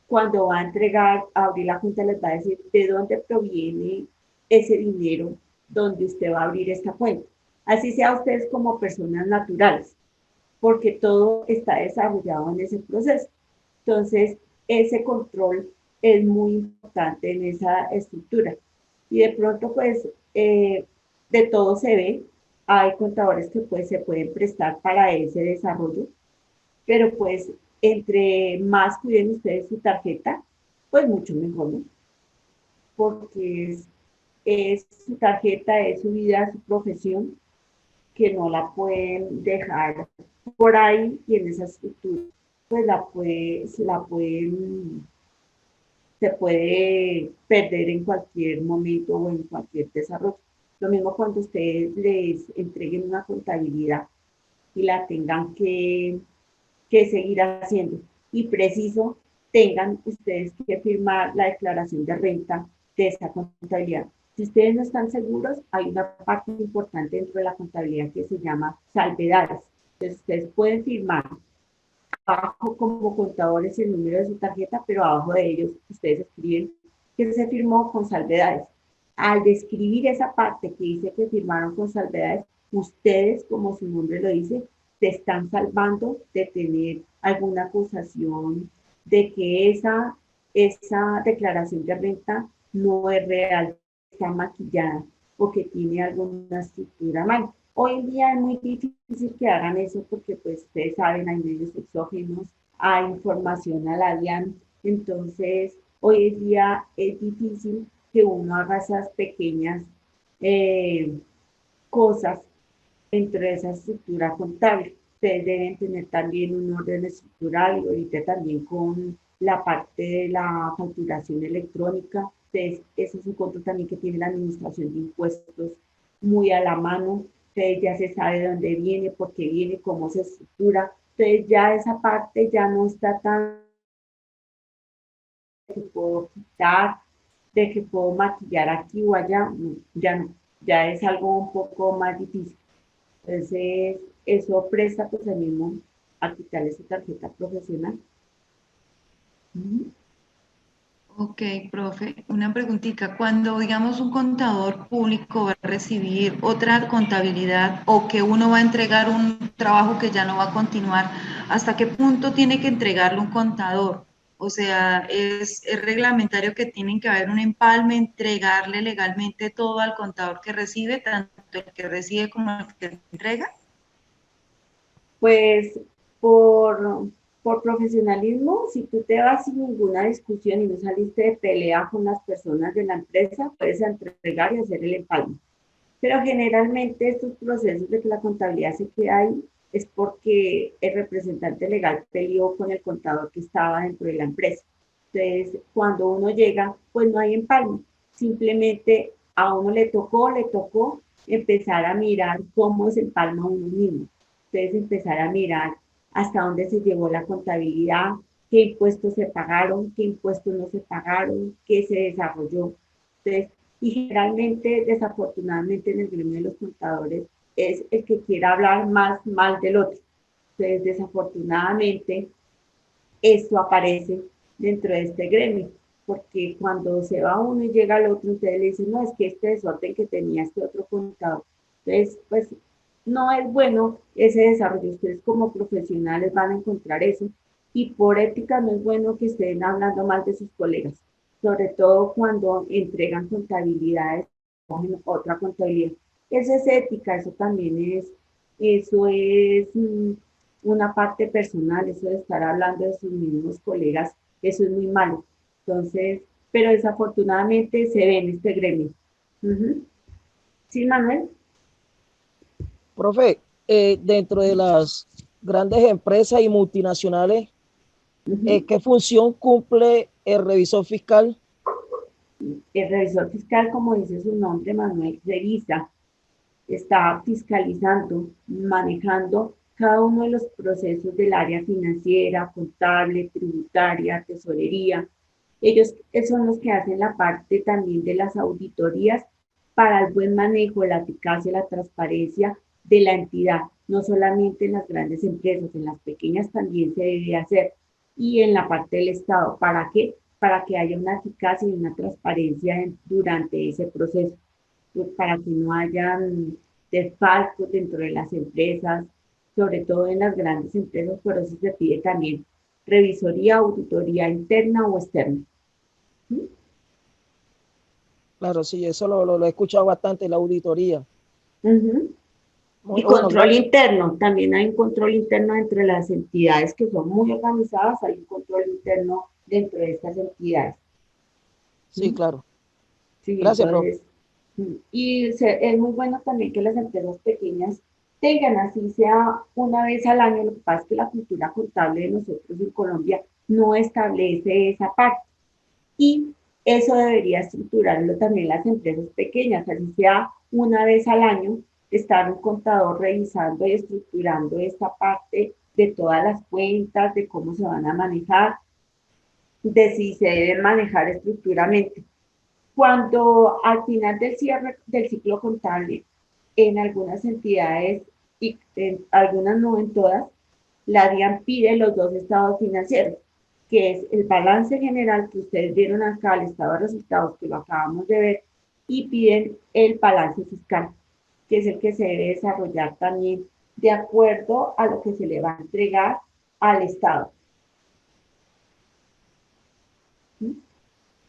cuando va a entregar, a abrir la cuenta, les va a decir de dónde proviene ese dinero donde usted va a abrir esta cuenta. Así sea ustedes como personas naturales, porque todo está desarrollado en ese proceso. Entonces, ese control es muy importante en esa estructura. Y de pronto, pues, de todo se ve. Hay contadores que pues, se pueden prestar para ese desarrollo, pero pues entre más cuiden ustedes su tarjeta, pues mucho mejor, ¿no? Porque es su tarjeta, es su vida, su profesión, que no la pueden dejar por ahí y en esa estructura, pues la pueden, se puede perder en cualquier momento o en cualquier desarrollo. Lo mismo cuando ustedes les entreguen una contabilidad y la tengan que seguir haciendo. Y preciso, tengan ustedes que firmar la declaración de renta de esa contabilidad. Si ustedes no están seguros, hay una parte importante dentro de la contabilidad que se llama salvedades. Entonces, ustedes pueden firmar abajo como contadores el número de su tarjeta, pero abajo de ellos ustedes escriben que se firmó con salvedades. Al describir esa parte que dice que firmaron con salvedades, ustedes, como su nombre lo dice, se están salvando de tener alguna acusación de que esa declaración de renta no es real, está maquillada o que tiene alguna estructura mal. Hoy en día es muy difícil que hagan eso porque, pues, ustedes saben, hay medios exógenos, a información a la DIAN. Entonces, hoy en día es difícil que uno haga esas pequeñas cosas dentro de esa estructura contable. Ustedes deben tener también un orden estructural y ahorita también con la parte de la facturación electrónica. Ustedes, ese es un control también que tiene la administración de impuestos muy a la mano. Ustedes ya se sabe de dónde viene, por qué viene, cómo se estructura. Entonces ya esa parte ya no está tan que puedo quitar, de que puedo maquillar aquí o allá, no, ya no, ya es algo un poco más difícil. Entonces, eso presta pues el mismo a quitarle su tarjeta profesional. Ok, profe, una preguntita. Cuando, digamos, un contador público va a recibir otra contabilidad o que uno va a entregar un trabajo que ya no va a continuar, ¿hasta qué punto tiene que entregarlo un contador? O sea, es reglamentario que tienen que haber un empalme, entregarle legalmente todo al contador que recibe, tanto el que recibe como el que entrega. Pues por, por profesionalismo, si tú te vas sin ninguna discusión y no saliste de pelea con las personas de la empresa, puedes entregar y hacer el empalme. Pero generalmente estos procesos de que la contabilidad se quede ahí es porque el representante legal peleó con el contador que estaba dentro de la empresa. Entonces, cuando uno llega, pues no hay empalme. Simplemente a uno le tocó empezar a mirar cómo se empalma uno mismo. Entonces, empezar a mirar hasta dónde se llevó la contabilidad, qué impuestos se pagaron, qué impuestos no se pagaron, qué se desarrolló. Entonces, y generalmente, desafortunadamente, en el gremio de los contadores es el que quiera hablar más mal del otro. Entonces, desafortunadamente, esto aparece dentro de este gremio, porque cuando se va uno y llega al otro, ustedes le dicen, no, es que este desorden que tenía este otro contador. Entonces, pues, no es bueno ese desarrollo. Ustedes como profesionales van a encontrar eso. Y por ética no es bueno que estén hablando mal de sus colegas, sobre todo cuando entregan contabilidades, cogen otra contabilidad. Eso es ética, eso es una parte personal, eso de estar hablando de sus mismos colegas, eso es muy malo. Entonces, pero desafortunadamente se ve en este gremio. Uh-huh. Sí, Manuel. Profe, dentro de las grandes empresas y multinacionales, Uh-huh. ¿qué función cumple el revisor fiscal? El revisor fiscal, como dice su nombre, Manuel, revisa, está fiscalizando, manejando cada uno de los procesos del área financiera, contable, tributaria, tesorería. Ellos son los que hacen la parte también de las auditorías para el buen manejo, la eficacia, la transparencia de la entidad, no solamente en las grandes empresas, en las pequeñas también se debe hacer, y en la parte del Estado. ¿Para qué? Para que haya una eficacia y una transparencia durante ese proceso, pues para que no hayan desfalcos dentro de las empresas, sobre todo en las grandes empresas, por eso se pide también revisoría, auditoría interna o externa. ¿Sí? Claro, sí, eso lo he escuchado bastante, la auditoría. Uh-huh. Muy, Y bueno, control interno, también hay un control interno dentro de las entidades que son muy organizadas, hay un control interno dentro de estas entidades. sí, ¿Sí? claro. Sí, Gracias, profe. entonces, es muy bueno también que las empresas pequeñas tengan, así sea una vez al año. Lo que pasa es que la cultura contable de nosotros en Colombia no establece esa parte. Y eso debería estructurarlo también las empresas pequeñas, así sea una vez al año, estar un contador revisando y estructurando esta parte de todas las cuentas, de cómo se van a manejar, de si se deben manejar estructuralmente. Cuando al final del cierre del ciclo contable, en algunas entidades y en algunas no en todas, la DIAN pide los dos estados financieros, que es el balance general que ustedes vieron acá, el estado de resultados que lo acabamos de ver, y piden el balance fiscal, que es el que se debe desarrollar también de acuerdo a lo que se le va a entregar al Estado. ¿Sí?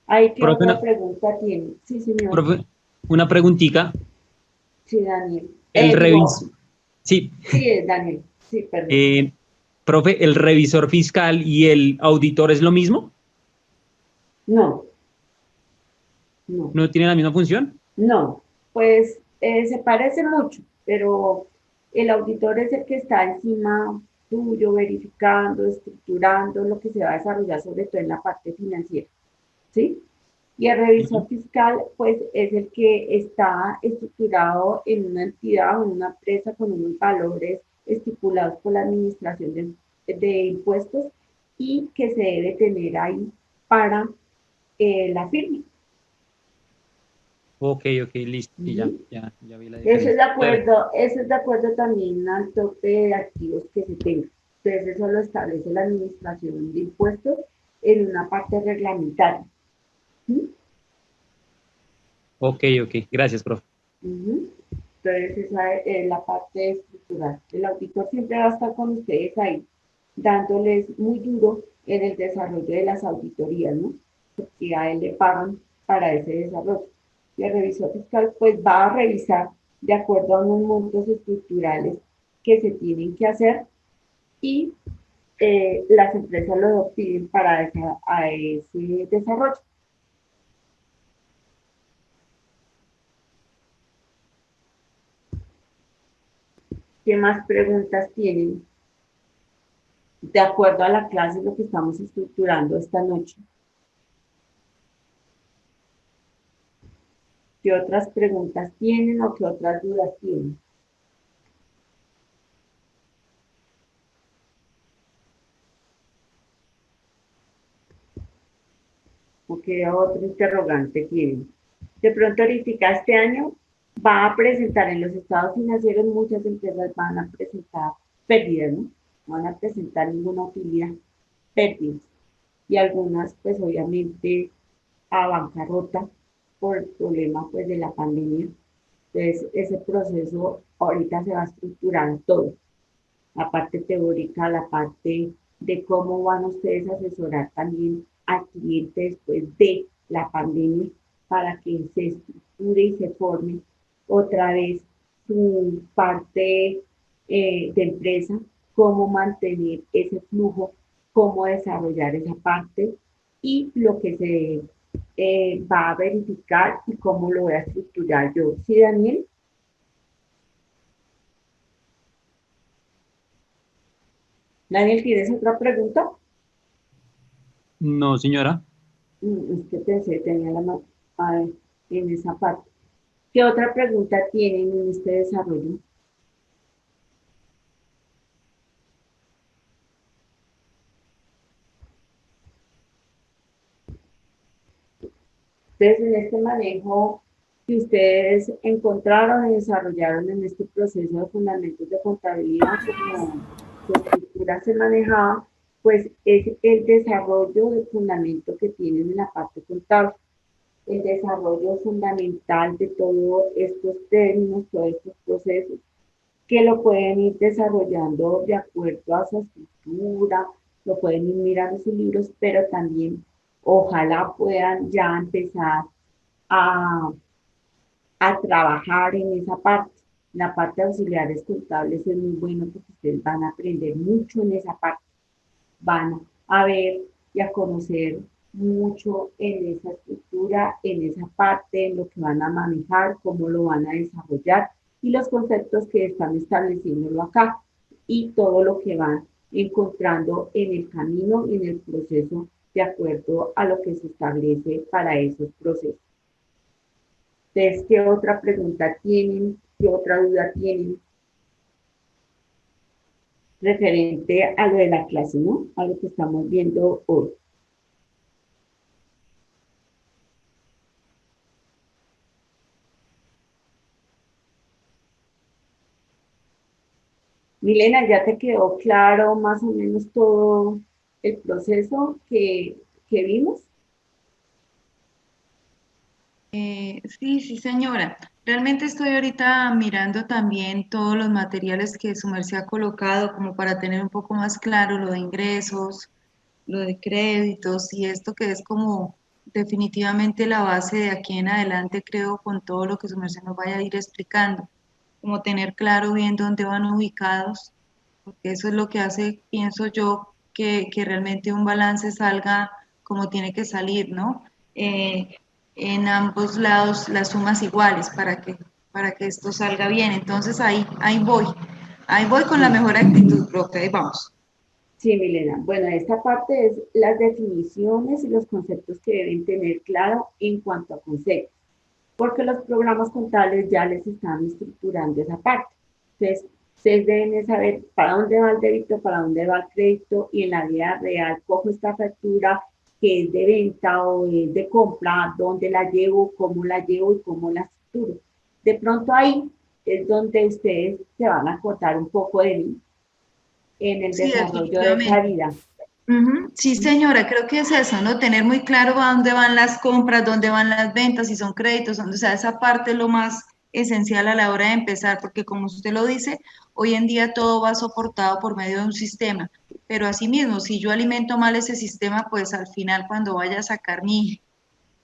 ¿Ahí qué Profe, otra pregunta tiene? Sí, señor. profe, una preguntita. Sí, Daniel. El Digo, revisor, sí, sí, Daniel. Sí, perdón. Profe, ¿el revisor fiscal y el auditor es lo mismo? No, no. ¿No tienen la misma función? No, pues se parece mucho, pero el auditor es el que está encima tuyo, verificando, estructurando lo que se va a desarrollar, sobre todo en la parte financiera, ¿sí? Y el revisor Ujú. fiscal, pues es el que está estructurado en una entidad o en una empresa con unos valores estipulados por la administración de impuestos y que se debe tener ahí para la firma. Ok, ok, listo. Sí, ya, Ujú. ya vi la diferencia. Claro. Eso es de acuerdo también al tope de activos que se tenga. Entonces, eso lo establece la Administración de Impuestos en una parte reglamentaria. ¿Sí? Ok, ok. Gracias, profe. Ujú. Entonces, esa es la parte estructural. El auditor siempre va a estar con ustedes ahí, dándoles muy duro en el desarrollo de las auditorías, ¿no? Porque a él le pagan para ese desarrollo. Y el revisor fiscal, pues, va a revisar de acuerdo a unos montos estructurales que se tienen que hacer y las empresas lo piden para a ese desarrollo. ¿Qué más preguntas tienen de acuerdo a la clase, lo que estamos estructurando esta noche? ¿Qué otras preguntas tienen o qué otras dudas tienen? ¿O qué otro interrogante tienen? De pronto ahorita este año va a presentar en los estados financieros, muchas empresas van a presentar pérdidas, ¿no? No van a presentar ninguna utilidad, pérdidas. Y algunas, pues obviamente, a bancarrota por el problema, pues, de la pandemia. Entonces, ese proceso ahorita se va a estructurar todo, la parte teórica, la parte de cómo van ustedes a asesorar también al cliente después de la pandemia para que se estructure y se forme otra vez su parte de empresa, cómo mantener ese flujo, cómo desarrollar esa parte y lo que se va a verificar y cómo lo voy a estructurar yo. ¿Sí, Daniel? Daniel, ¿tienes otra pregunta? No, señora. Es que pensé, tenía la mano en esa parte. ¿Qué otra pregunta tienen en este desarrollo? Entonces, en este manejo que ustedes encontraron y desarrollaron en este proceso de fundamentos de contabilidad, como su estructura se manejaba, pues es el desarrollo de fundamento que tienen en la parte contable, el desarrollo fundamental de todos estos términos, todos estos procesos que lo pueden ir desarrollando de acuerdo a su estructura, lo pueden ir mirando sus libros, pero también ojalá puedan ya empezar a, a trabajar en esa parte. La parte de auxiliares contables es muy bueno porque ustedes van a aprender mucho en esa parte, van a ver y a conocer mucho en esa estructura, en esa parte, en lo que van a manejar, cómo lo van a desarrollar y los conceptos que están estableciéndolo acá y todo lo que van encontrando en el camino y en el proceso de acuerdo a lo que se establece para esos procesos. Entonces, ¿qué otra pregunta tienen? ¿Qué otra duda tienen? Referente a lo de la clase, ¿no? A lo que estamos viendo hoy. Milena, ¿ya te quedó claro más o menos todo el proceso que vimos? Sí, sí, señora. Realmente estoy ahorita mirando también todos los materiales que su merced ha colocado como para tener un poco más claro lo de ingresos, lo de créditos y esto que es como definitivamente la base de aquí en adelante, creo, con todo lo que su merced nos vaya a ir explicando, como tener claro bien dónde van ubicados porque eso es lo que hace, pienso yo, que realmente un balance salga como tiene que salir, ¿no? En ambos lados las sumas iguales para que esto salga bien. Entonces ahí voy con la Sí, mejor actitud, profe, ahí vamos. sí, Milena. Bueno, esta parte es las definiciones y los conceptos que deben tener claro en cuanto a conceptos, porque los programas contables ya les están estructurando esa parte. Entonces, ustedes deben de saber para dónde va el débito, para dónde va el crédito, y en la vida real cojo esta factura que es de venta o es de compra, dónde la llevo y cómo la estructuro. De pronto ahí es donde ustedes se van a acordar un poco de mí en el Sí, desarrollo de esa definitivamente. vida. Ujú. Sí, señora, creo que es eso, ¿no? Tener muy claro a dónde van las compras, dónde van las ventas, si son créditos, o sea, esa parte es lo más esencial a la hora de empezar, porque como usted lo dice, hoy en día todo va soportado por medio de un sistema, pero asimismo, si yo alimento mal ese sistema, pues al final cuando vaya a sacar mi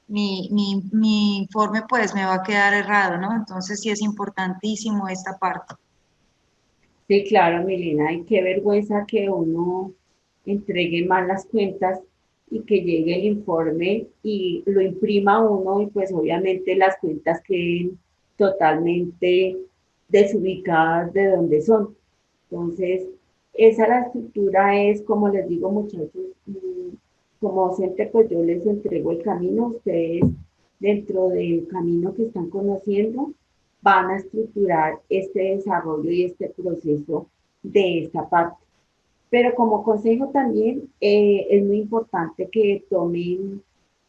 informe, pues me va a quedar errado, ¿no? Entonces sí es importantísimo esta parte. Sí, claro, Milena, y qué vergüenza que uno entregue mal las cuentas y que llegue el informe y lo imprima uno y pues obviamente las cuentas queden totalmente desubicadas de donde son. Entonces, esa la estructura es, como les digo muchachos, como docente pues yo les entrego el camino, ustedes dentro del camino que están conociendo van a estructurar este desarrollo y este proceso de esta parte. Pero como consejo también es muy importante que tomen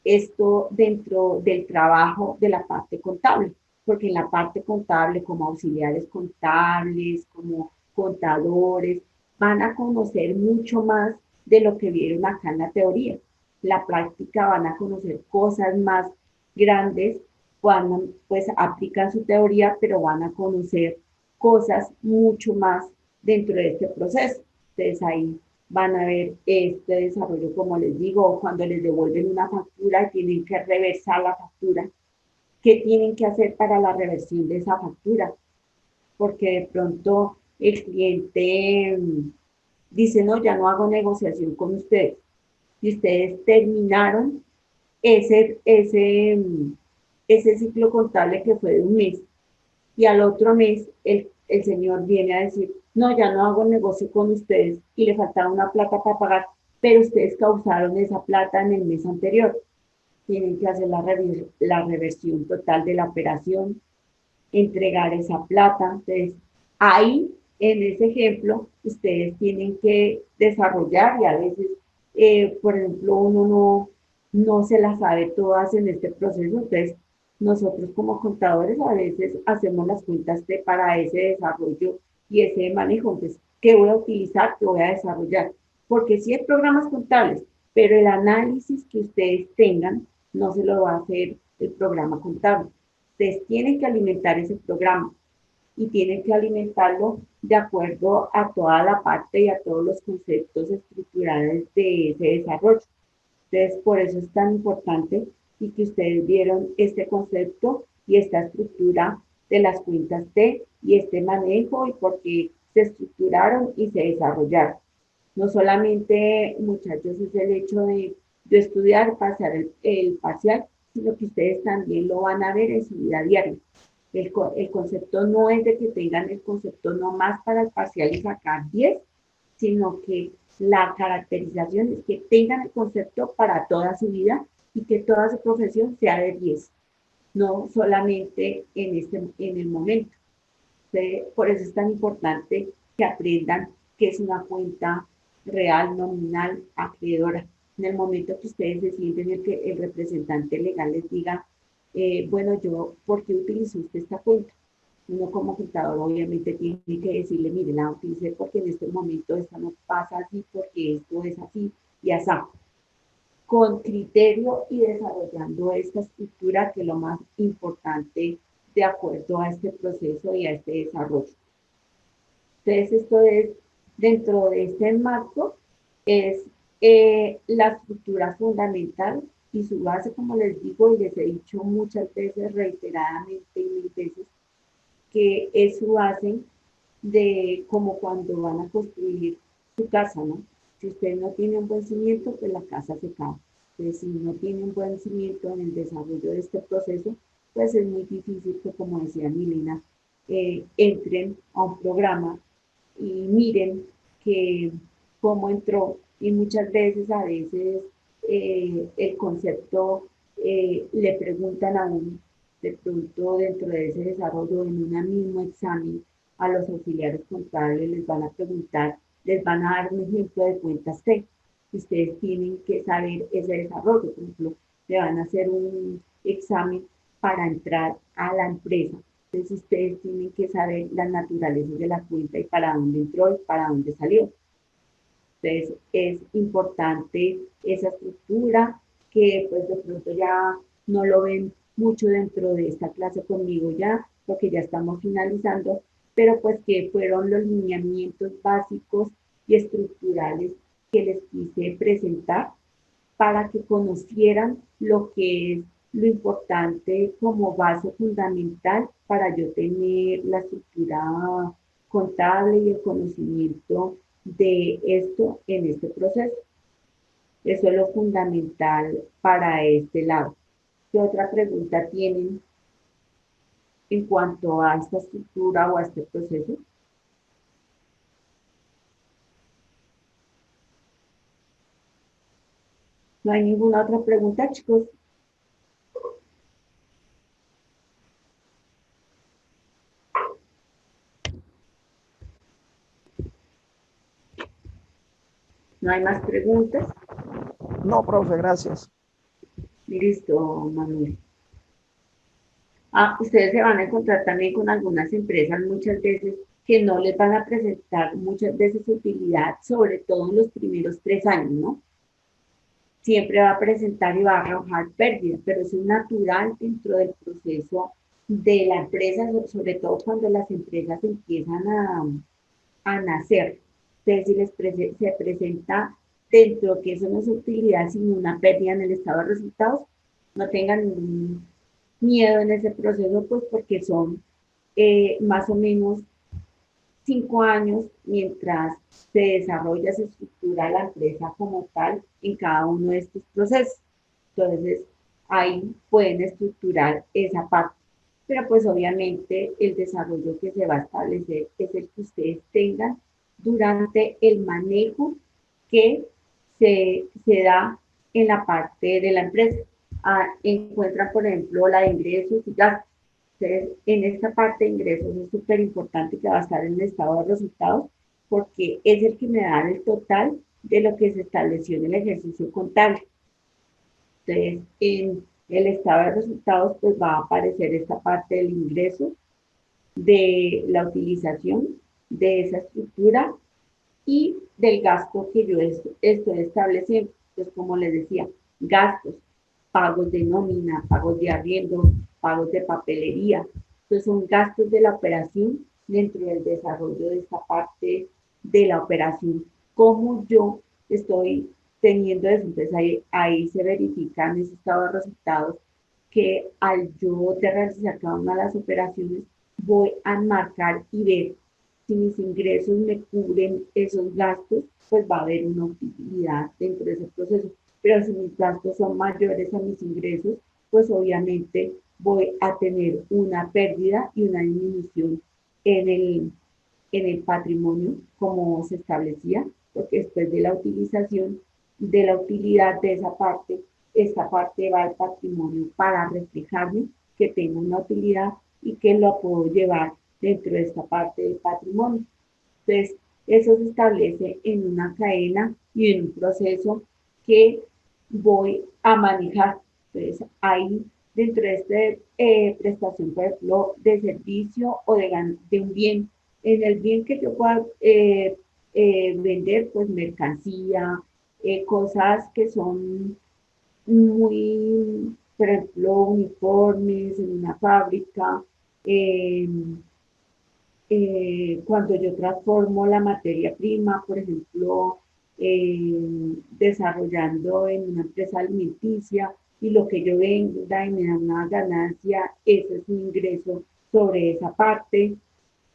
esto dentro del trabajo de la parte contable, porque en la parte contable, como auxiliares contables, como contadores, van a conocer mucho más de lo que vieron acá en la teoría. La práctica van a conocer cosas más grandes cuando pues aplican su teoría, pero van a conocer cosas mucho más dentro de este proceso. Entonces ahí van a ver este desarrollo, como les digo, cuando les devuelven una factura, tienen que reversar la factura. ¿Qué tienen que hacer para la reversión de esa factura? Porque de pronto el cliente dice, no, ya no hago negociación con ustedes. Y ustedes terminaron ese ciclo contable que fue de un mes y al otro mes el señor viene a decir, no, ya no hago negocio con ustedes y le faltaba una plata para pagar, pero ustedes causaron esa plata en el mes anterior. Tienen que hacer la reversión total de la operación, entregar esa plata. Entonces, ahí, en ese ejemplo, ustedes tienen que desarrollar y a veces, por ejemplo, uno no se las sabe todas en este proceso. Entonces, nosotros como contadores a veces hacemos las cuentas para ese desarrollo y ese manejo. Entonces, ¿qué voy a utilizar? ¿Qué voy a desarrollar? Porque sí hay programas contables, pero el análisis que ustedes tengan no se lo va a hacer el programa contable. Ustedes tienen que alimentar ese programa y tienen que alimentarlo de acuerdo a toda la parte y a todos los conceptos estructurales de ese desarrollo. Entonces, por eso es tan importante y que ustedes vieron este concepto y esta estructura de las cuentas T y este manejo y por qué se estructuraron y se desarrollaron. No solamente, muchachos, es el hecho de estudiar, pasar el parcial, sino que ustedes también lo van a ver en su vida diaria. El concepto no es de que tengan el concepto no más para el parcial y sacar 10, sino que la caracterización es que tengan el concepto para toda su vida y que toda su profesión sea de 10, no solamente en el momento. Por eso es tan importante que aprendan qué es una cuenta real, nominal, acreedora. En el momento que ustedes se sienten el representante legal les diga, bueno, yo, ¿por qué utilizó usted esta cuenta? Uno como contador obviamente tiene que decirle, mire, la utilicé porque en este momento esto no pasa así, porque esto es así y así. Con criterio y desarrollando esta estructura que es lo más importante de acuerdo a este proceso y a este desarrollo. Entonces, esto es, dentro de este marco, es la estructura fundamental y su base, como les digo y les he dicho muchas veces, reiteradamente y mil veces, que es su base de como cuando van a construir su casa, ¿no? Si usted no tiene un buen cimiento, pues la casa se cae. Entonces, si no tiene un buen cimiento en el desarrollo de este proceso, pues es muy difícil que, como decía Milena, entren a un programa y miren que cómo entró y muchas veces, el concepto le preguntan a uno, de pronto dentro de ese desarrollo, en un mismo examen, a los auxiliares contables les van a preguntar, les van a dar un ejemplo de cuentas T. Ustedes tienen que saber ese desarrollo. Por ejemplo, le van a hacer un examen para entrar a la empresa. Entonces ustedes tienen que saber las naturalezas de la cuenta y para dónde entró y para dónde salió. Entonces es importante esa estructura que pues de pronto ya no lo ven mucho dentro de esta clase conmigo ya, porque ya estamos finalizando, pero pues que fueron los lineamientos básicos y estructurales que les quise presentar para que conocieran lo que es lo importante como base fundamental para yo tener la estructura contable y el conocimiento de esto en este proceso. Eso es lo fundamental para este lado. ¿Qué otra pregunta tienen en cuanto a esta estructura o a este proceso? ¿No hay ninguna otra pregunta, chicos? ¿No hay más preguntas? No, profe, gracias. Listo, Manuel. Ustedes se van a encontrar también con algunas empresas muchas veces que no les van a presentar muchas veces utilidad, sobre todo en los primeros 3 años, ¿no? Siempre va a presentar y va a arrojar pérdidas, pero eso es natural dentro del proceso de la empresa, sobre todo cuando las empresas empiezan a nacer. Entonces, si se presenta dentro que eso no es utilidad, sino una pérdida en el estado de resultados, no tengan ningún miedo en ese proceso, pues porque son más o menos 5 años mientras se desarrolla, se estructura la empresa como tal en cada uno de estos procesos. Entonces, ahí pueden estructurar esa parte. Pero pues obviamente el desarrollo que se va a establecer es el que ustedes tengan durante el manejo que se da en la parte de la empresa. Encuentran, por ejemplo, la de ingresos y gastos. Entonces, en esta parte de ingresos es súper importante que va a estar en el estado de resultados porque es el que me da el total de lo que se estableció en el ejercicio contable. Entonces, en el estado de resultados, pues va a aparecer esta parte del ingreso, de la utilización de esa estructura y del gasto que yo estoy estableciendo. Entonces, como les decía, gastos, pagos de nómina, pagos de arriendo, pagos de papelería. Entonces, son gastos de la operación dentro del desarrollo de esta parte de la operación. Cómo yo estoy teniendo eso. Entonces, ahí se verifican en ese estado de resultados que al yo de realizar cada una de las operaciones, voy a marcar y ver si mis ingresos me cubren esos gastos, pues va a haber una utilidad dentro de ese proceso. Pero si mis gastos son mayores a mis ingresos, pues obviamente voy a tener una pérdida y una disminución en el patrimonio como se establecía, porque después de la utilización, de la utilidad de esa parte, esta parte va al patrimonio para reflejarme que tengo una utilidad y que lo puedo llevar dentro de esta parte del patrimonio. Entonces, eso se establece en una cadena y en un proceso que voy a manejar. Entonces, ahí dentro de esta prestación, por ejemplo, de servicio o de un bien, en el bien que yo pueda vender, pues mercancía, cosas que son muy, por ejemplo, uniformes en una fábrica, eh, cuando yo transformo la materia prima, por ejemplo, desarrollando en una empresa alimenticia y lo que yo venda y me da una ganancia, ese es un ingreso sobre esa parte.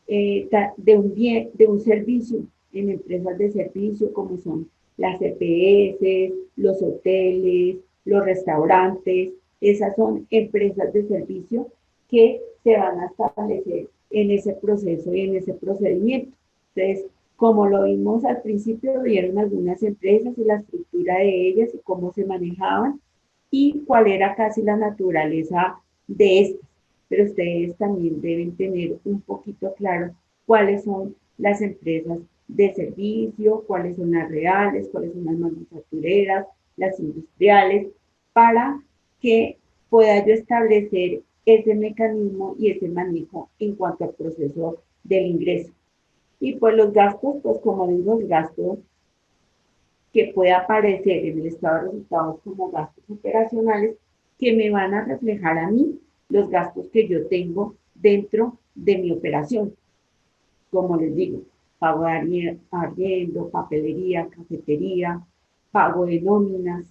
de un bien, de un servicio en empresas de servicio como son las EPS, los hoteles, los restaurantes. Esas son empresas de servicio que se van a establecer en ese proceso y en ese procedimiento. Entonces, como lo vimos al principio, vieron algunas empresas y la estructura de ellas y cómo se manejaban y cuál era casi la naturaleza de estas. Pero ustedes también deben tener un poquito claro cuáles son las empresas de servicio, cuáles son las reales, cuáles son las manufactureras, las industriales, para que pueda yo establecer ese mecanismo y ese manejo en cuanto al proceso del ingreso. Y pues los gastos, pues como digo, el gasto que pueda aparecer en el estado de resultados como gastos operacionales que me van a reflejar a mí los gastos que yo tengo dentro de mi operación. Como les digo, pago de arriendo, papelería, cafetería, pago de nóminas,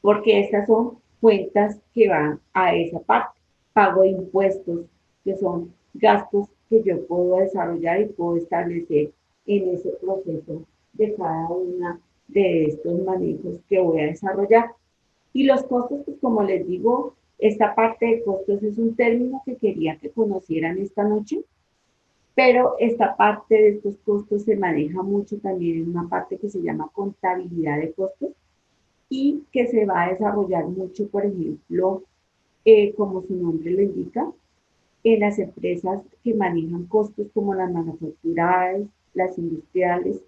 porque estas son cuentas que van a esa parte. Pago de impuestos, que son gastos que yo puedo desarrollar y puedo establecer en ese proceso de cada una de estos manejos que voy a desarrollar. Y los costos, pues como les digo, esta parte de costos es un término que quería que conocieran esta noche, pero esta parte de estos costos se maneja mucho también en una parte que se llama contabilidad de costos y que se va a desarrollar mucho, por ejemplo, como su nombre lo indica, en las empresas que manejan costos como las manufacturales, las industriales,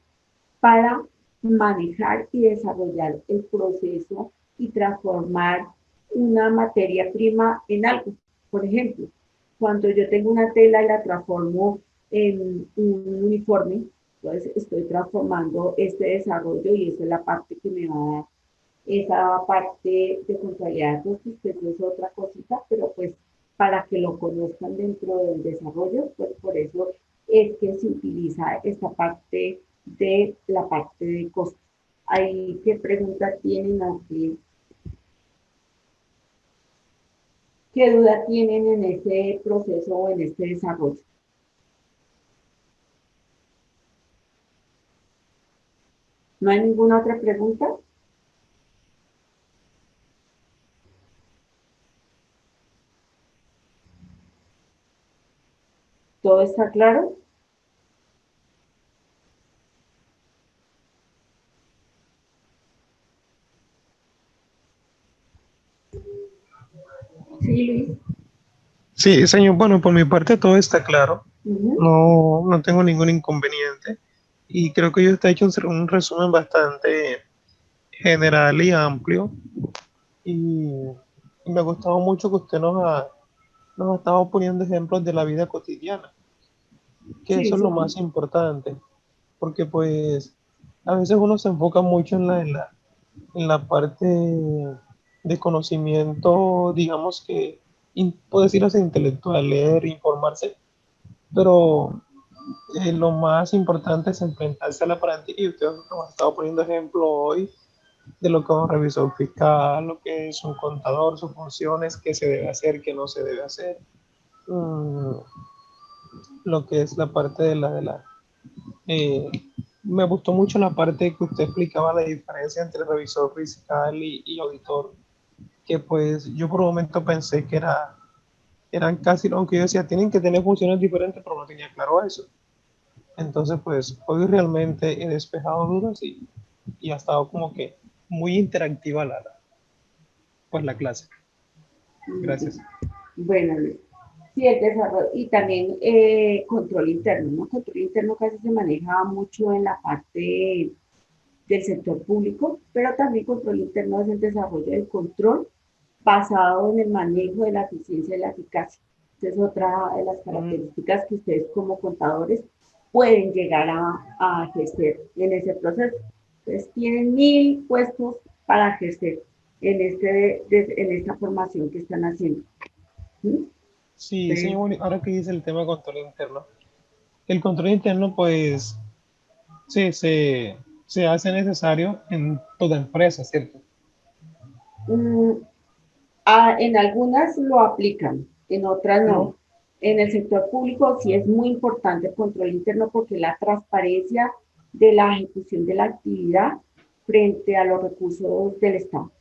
para manejar y desarrollar el proceso y transformar una materia prima en algo. Por ejemplo, cuando yo tengo una tela y la transformo en un uniforme, entonces estoy transformando este desarrollo y esa es la parte que me va a dar esa parte de contabilidad de costos, que eso es otra cosita, pero pues para que lo conozcan dentro del desarrollo, pues por eso es que se utiliza esta parte de la parte de costos. Ahí, ¿qué preguntas tienen aquí? ¿Qué duda tienen en ese proceso o en este desarrollo? ¿No hay ninguna otra pregunta? ¿Todo está claro? Sí, Luis. Sí, señor, bueno, por mi parte todo está claro. No tengo ningún inconveniente. Y creo que yo está hecho un resumen bastante general y amplio. Y me ha gustado mucho que usted nos ha estado poniendo ejemplos de la vida cotidiana, que Sí, eso es lo sí. más importante, porque pues a veces uno se enfoca mucho en la parte de conocimiento, digamos que, puedo decir así, intelectual, leer, informarse, pero lo más importante es enfrentarse a la práctica y usted nos ha estado poniendo ejemplo hoy de lo que es un revisor fiscal, lo que es un contador, sus funciones, qué se debe hacer, qué no se debe hacer, mm, lo que es la parte eh, me gustó mucho la parte que usted explicaba la diferencia entre revisor fiscal y auditor, que pues yo por un momento pensé que eran casi, aunque yo decía, tienen que tener funciones diferentes, pero no tenía claro eso. Entonces, pues hoy realmente he despejado dudas y ha estado como que muy interactiva pues, la clase. Gracias. Bueno, Luis. Sí, el desarrollo y también control interno, ¿no? Control interno casi se maneja mucho en la parte del sector público, pero también control interno es el desarrollo del control basado en el manejo de la eficiencia y la eficacia. Esa es otra de las características que ustedes como contadores pueden llegar a ejercer en ese proceso. Entonces, tienen 1000 puestos para ejercer en esta formación que están haciendo. ¿Sí? Sí, Entonces, señor, ahora que dice el tema de control interno. El control interno, pues, se hace necesario en toda empresa, ¿cierto? en algunas lo aplican, en otras no. No. En el sector público sí es muy importante el control interno porque la transparencia de la ejecución de la actividad frente a los recursos del Estado.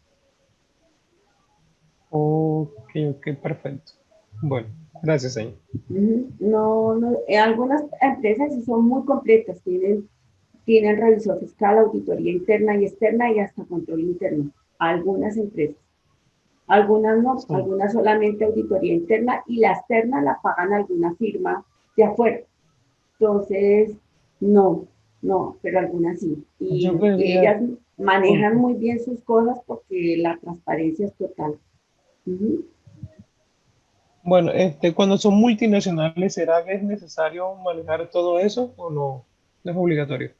Ok, ok, perfecto. Bueno, gracias, señor. No, no, algunas empresas sí son muy completas, tienen revisor fiscal, auditoría interna y externa y hasta control interno. Algunas empresas. Algunas no, Sí. algunas solamente auditoría interna y la externa la pagan alguna firma de afuera. Entonces, no, no, pero algunas sí. Yo Y creería, ellas manejan disculpe. muy bien sus cosas porque la transparencia es total. Ujú. Bueno, cuando son multinacionales, ¿será que es necesario manejar todo eso o no? No es obligatorio.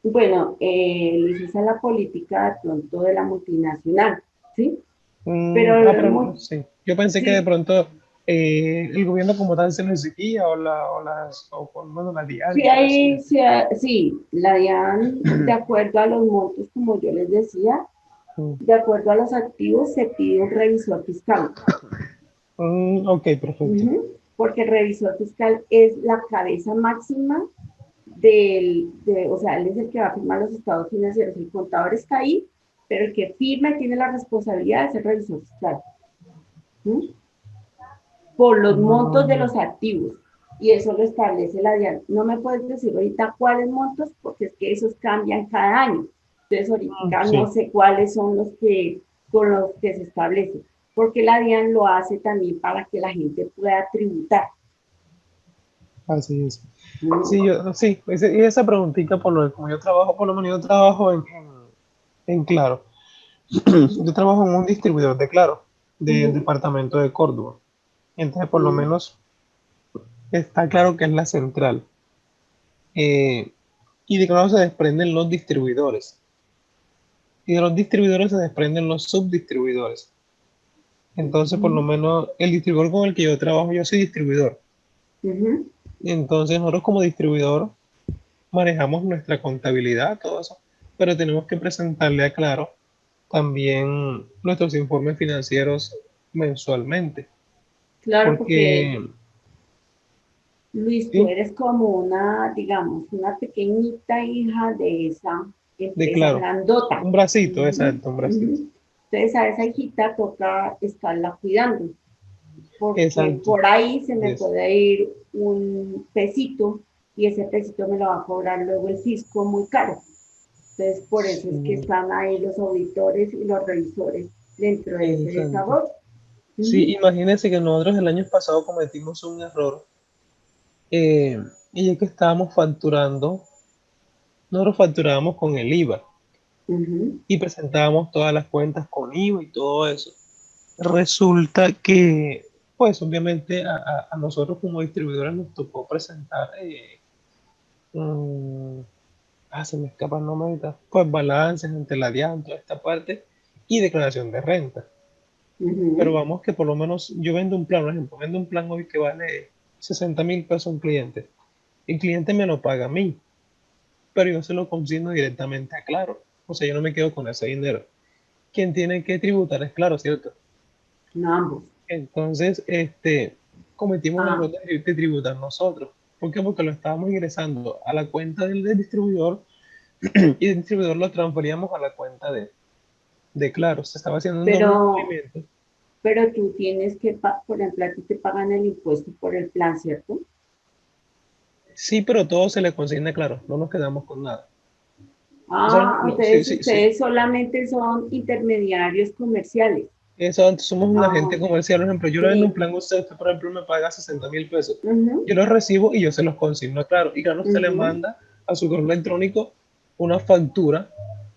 Bueno, esa es la política de pronto de la multinacional, ¿sí? Pero Pero no sé. Yo pensé que de sí, pronto el gobierno como tal se lo exigía o por lo menos la DIAN, sí, por así hay, decirlo. sí, sí, la DIAN, de acuerdo a los montos, como yo les decía, Mm, de acuerdo a los activos, se pide un revisor fiscal. ok, perfecto. Porque el revisor fiscal es la cabeza máxima o sea, él es el que va a firmar los estados financieros. El contador está ahí, pero el que firma y tiene la responsabilidad es el revisor fiscal. ¿Sí? Por los montos de Mm, los activos. Y eso lo establece la DIAN. No me puedes decir ahorita cuáles montos, porque es que esos cambian cada año. Entonces, ahorita no sí, sé cuáles son con los que se establece, porque la DIAN lo hace también para que la gente pueda tributar. así es. ¿No? Sí, sí, y esa preguntita, como yo trabajo, por lo menos yo trabajo en Claro. Yo trabajo en un distribuidor de Claro, del Uh-huh, departamento de Córdoba. Entonces, por lo uh-huh, menos está claro que es la central. Eh, y de Claro se desprenden los distribuidores. Y de los distribuidores se desprenden los subdistribuidores. Entonces, por lo uh-huh, menos el distribuidor con el que yo trabajo, yo soy distribuidor. uh-huh. Entonces, nosotros como distribuidor manejamos nuestra contabilidad, todo eso, pero tenemos que presentarle a Claro también nuestros informes financieros mensualmente. Claro, porque Porque, Luis, tú sí, eres como una, digamos, una pequeñita hija de esa de empresa Claro, grandota. un bracito, Uh-huh, exacto, un bracito. uh-huh. Entonces a esa hijita toca estarla cuidando, porque Exacto. por ahí se me Yes. puede ir un pesito y ese pesito me lo va a cobrar luego el fisco muy caro. Entonces por eso es que Sí, están ahí los auditores y los revisores dentro de ese exacto. desarrollo. Sí, Uh-huh, imagínense que nosotros el año pasado cometimos un error y es que estábamos facturando, nosotros facturábamos con el IVA uh-huh. y presentábamos todas las cuentas con IVA y todo eso. Resulta que, pues obviamente a nosotros como distribuidores nos tocó presentar, mm, se me escapa el nombre ahorita, pues balances ante la DIAN, toda esta parte y declaración de renta. Pero Uh-huh. vamos que por lo menos yo vendo un plan, por ejemplo, vendo un plan hoy que vale 60.000 pesos a un cliente. El cliente me lo paga a mí, pero yo se lo consigno directamente a Claro. O sea, yo no me quedo con ese dinero. Quien tiene que tributar es Claro, ¿cierto? No, ambos. Entonces, cometimos el Ah, error de tributar nosotros. ¿Por qué? Porque lo estábamos ingresando a la cuenta del distribuidor y el distribuidor lo transferíamos a la cuenta de Claro. Se estaba haciendo un doble pero, movimiento. pero tú tienes que, por ejemplo, a ti te pagan el impuesto por el plan, ¿cierto? Sí, pero todo se le consigna Claro. No nos quedamos con nada. Ah, Sí, entonces sí, sí. ustedes solamente son intermediarios comerciales. Eso, somos un Ah, agente comercial, por ejemplo, yo le vendo un sí. plan a usted, por ejemplo, me paga 60.000 pesos. Ujú, Yo los recibo y yo se los consigno, claro. Y claro, usted le ujú. manda a su correo electrónico una factura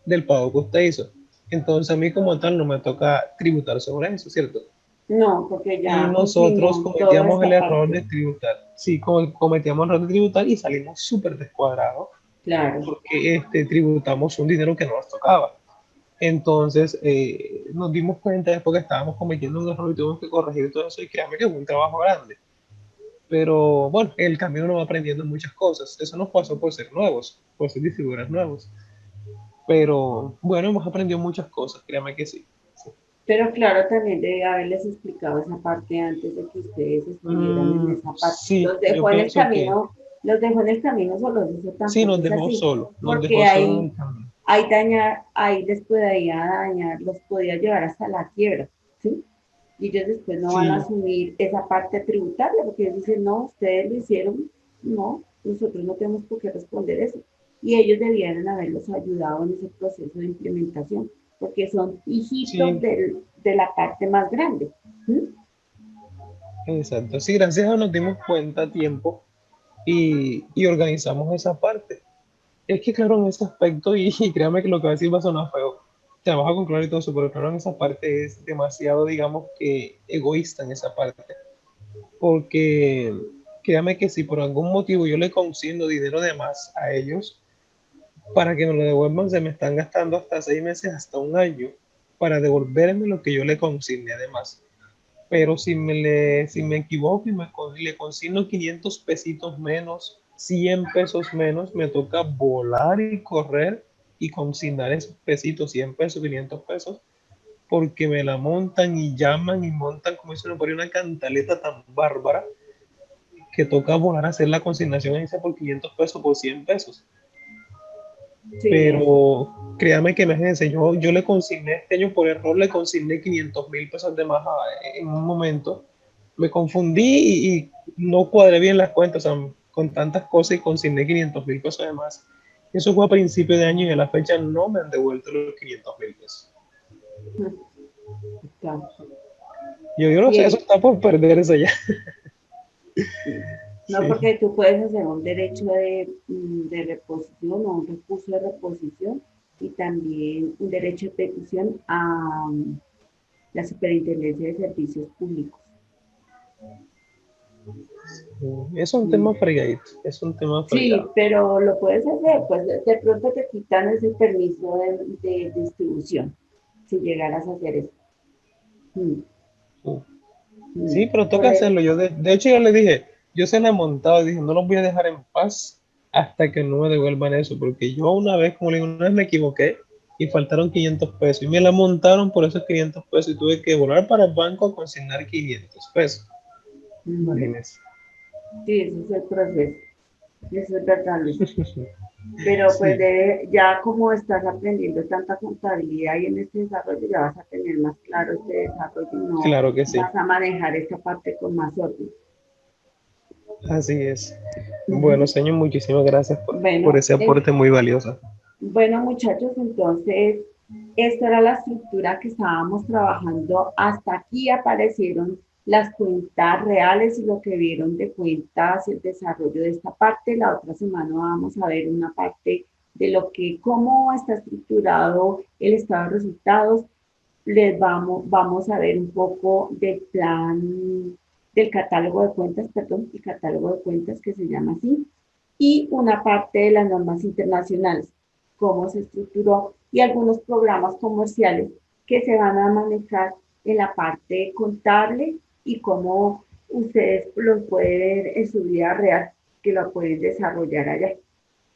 del pago que usted hizo. Entonces a mí como tal no me toca tributar sobre eso, ¿cierto? No, porque Y ya nosotros cumplimos toda cometíamos el esta error parte. de tributar. Sí, cometíamos el error de tributar y salimos súper descuadrados Claro. porque tributamos un dinero que no nos tocaba. Entonces nos dimos cuenta después que estábamos cometiendo un error y tuvimos que corregir todo eso y créanme que fue un trabajo grande. Pero bueno, en el camino uno va aprendiendo muchas cosas. Eso nos pasó por ser nuevos, por ser distribuidores nuevos. Pero bueno, hemos aprendido muchas cosas, créanme que sí. Sí. Pero claro, también debe haberles explicado esa parte antes de que ustedes estuvieran en esa parte. Sí, Los yo dejó en el pienso que camino, los dejó en el camino solos, eso sí, tampoco es así, nos porque dejó solo en el camino. ahí les podía dañar, los podía llevar hasta la quiebra, ¿sí? Y ellos después no van a Sí, asumir esa parte tributaria, porque ellos dicen, no, ustedes lo hicieron, no, nosotros no tenemos por qué responder eso. Y ellos debieran haberlos ayudado en ese proceso de implementación, porque son hijitos sí, de la parte más grande. ¿Sí? exacto. Sí, gracias a Dios nos dimos cuenta a tiempo y organizamos esa parte. Es que claro, en ese aspecto, y créame que lo que va a decir va a sonar feo, te vas a concluir y todo eso, pero claro, en esa parte es demasiado, digamos que egoísta en esa parte, porque créame que si por algún motivo yo le consigno dinero de más a ellos, para que me lo devuelvan, se me están gastando hasta 6 meses, hasta un año, para devolverme lo que yo le consigné además. Pero si me equivoco y le consigno 500 pesitos menos, 100 pesos menos, me toca volar y correr y consignar esos pesitos, 100 pesos, 500 pesos, porque me la montan y llaman y montan como si no fuera una cantaleta tan bárbara que toca volar a hacer la consignación esa por 500 pesos, por 100 pesos. Sí, eso. Pero créame que imagínense, yo le consigné este año por error, le consigné 500.000 pesos de más en un momento. Me confundí y no cuadré bien las cuentas, o sea, con tantas cosas y consigné 500.000 pesos de más. Eso fue a principio de año y a la fecha no me han devuelto los 500.000 pesos. Claro. Yo no sé, eso Sí, está por perderse ya. sí. No, Sí. porque tú puedes hacer un derecho de reposición o un recurso de reposición y también un derecho de petición a la Superintendencia de Servicios Públicos. Es un tema Mm. fregadito, es un tema Sí, fregado. pero lo puedes hacer, pues de pronto te quitan ese permiso de distribución si llegaras a hacer eso. Mm, Sí, mm. pero Por toca eso, hacerlo. De hecho, yo le dije, yo se la he montado y dije, no los voy a dejar en paz hasta que no me devuelvan eso, porque yo una vez, como le digo, una vez me equivoqué y faltaron 500 pesos y me la montaron por esos 500 pesos y tuve que volar para el banco a consignar 500 pesos. ujú, Imagínense. sí, ese es el proceso. Eso es verdad, Luis. Pero pues Sí, ya como estás aprendiendo tanta contabilidad y en este desarrollo ya vas a tener más claro este desarrollo y no claro que sí. vas a manejar esta parte con más orden. Así es. Bueno, Ujú. señor, muchísimas gracias por Bueno, ese aporte muy valioso. bueno, muchachos, entonces esta era la estructura que estábamos trabajando. Hasta aquí aparecieron las cuentas reales y lo que vieron de cuentas, el desarrollo de esta parte. La otra semana vamos a ver una parte de lo que, cómo está estructurado el estado de resultados. Vamos a ver un poco del plan, del catálogo de cuentas, perdón, el catálogo de cuentas que se llama así, y una parte de las normas internacionales, cómo se estructuró y algunos programas comerciales que se van a manejar en la parte contable y cómo ustedes los pueden ver en su vida real, que lo pueden desarrollar allá.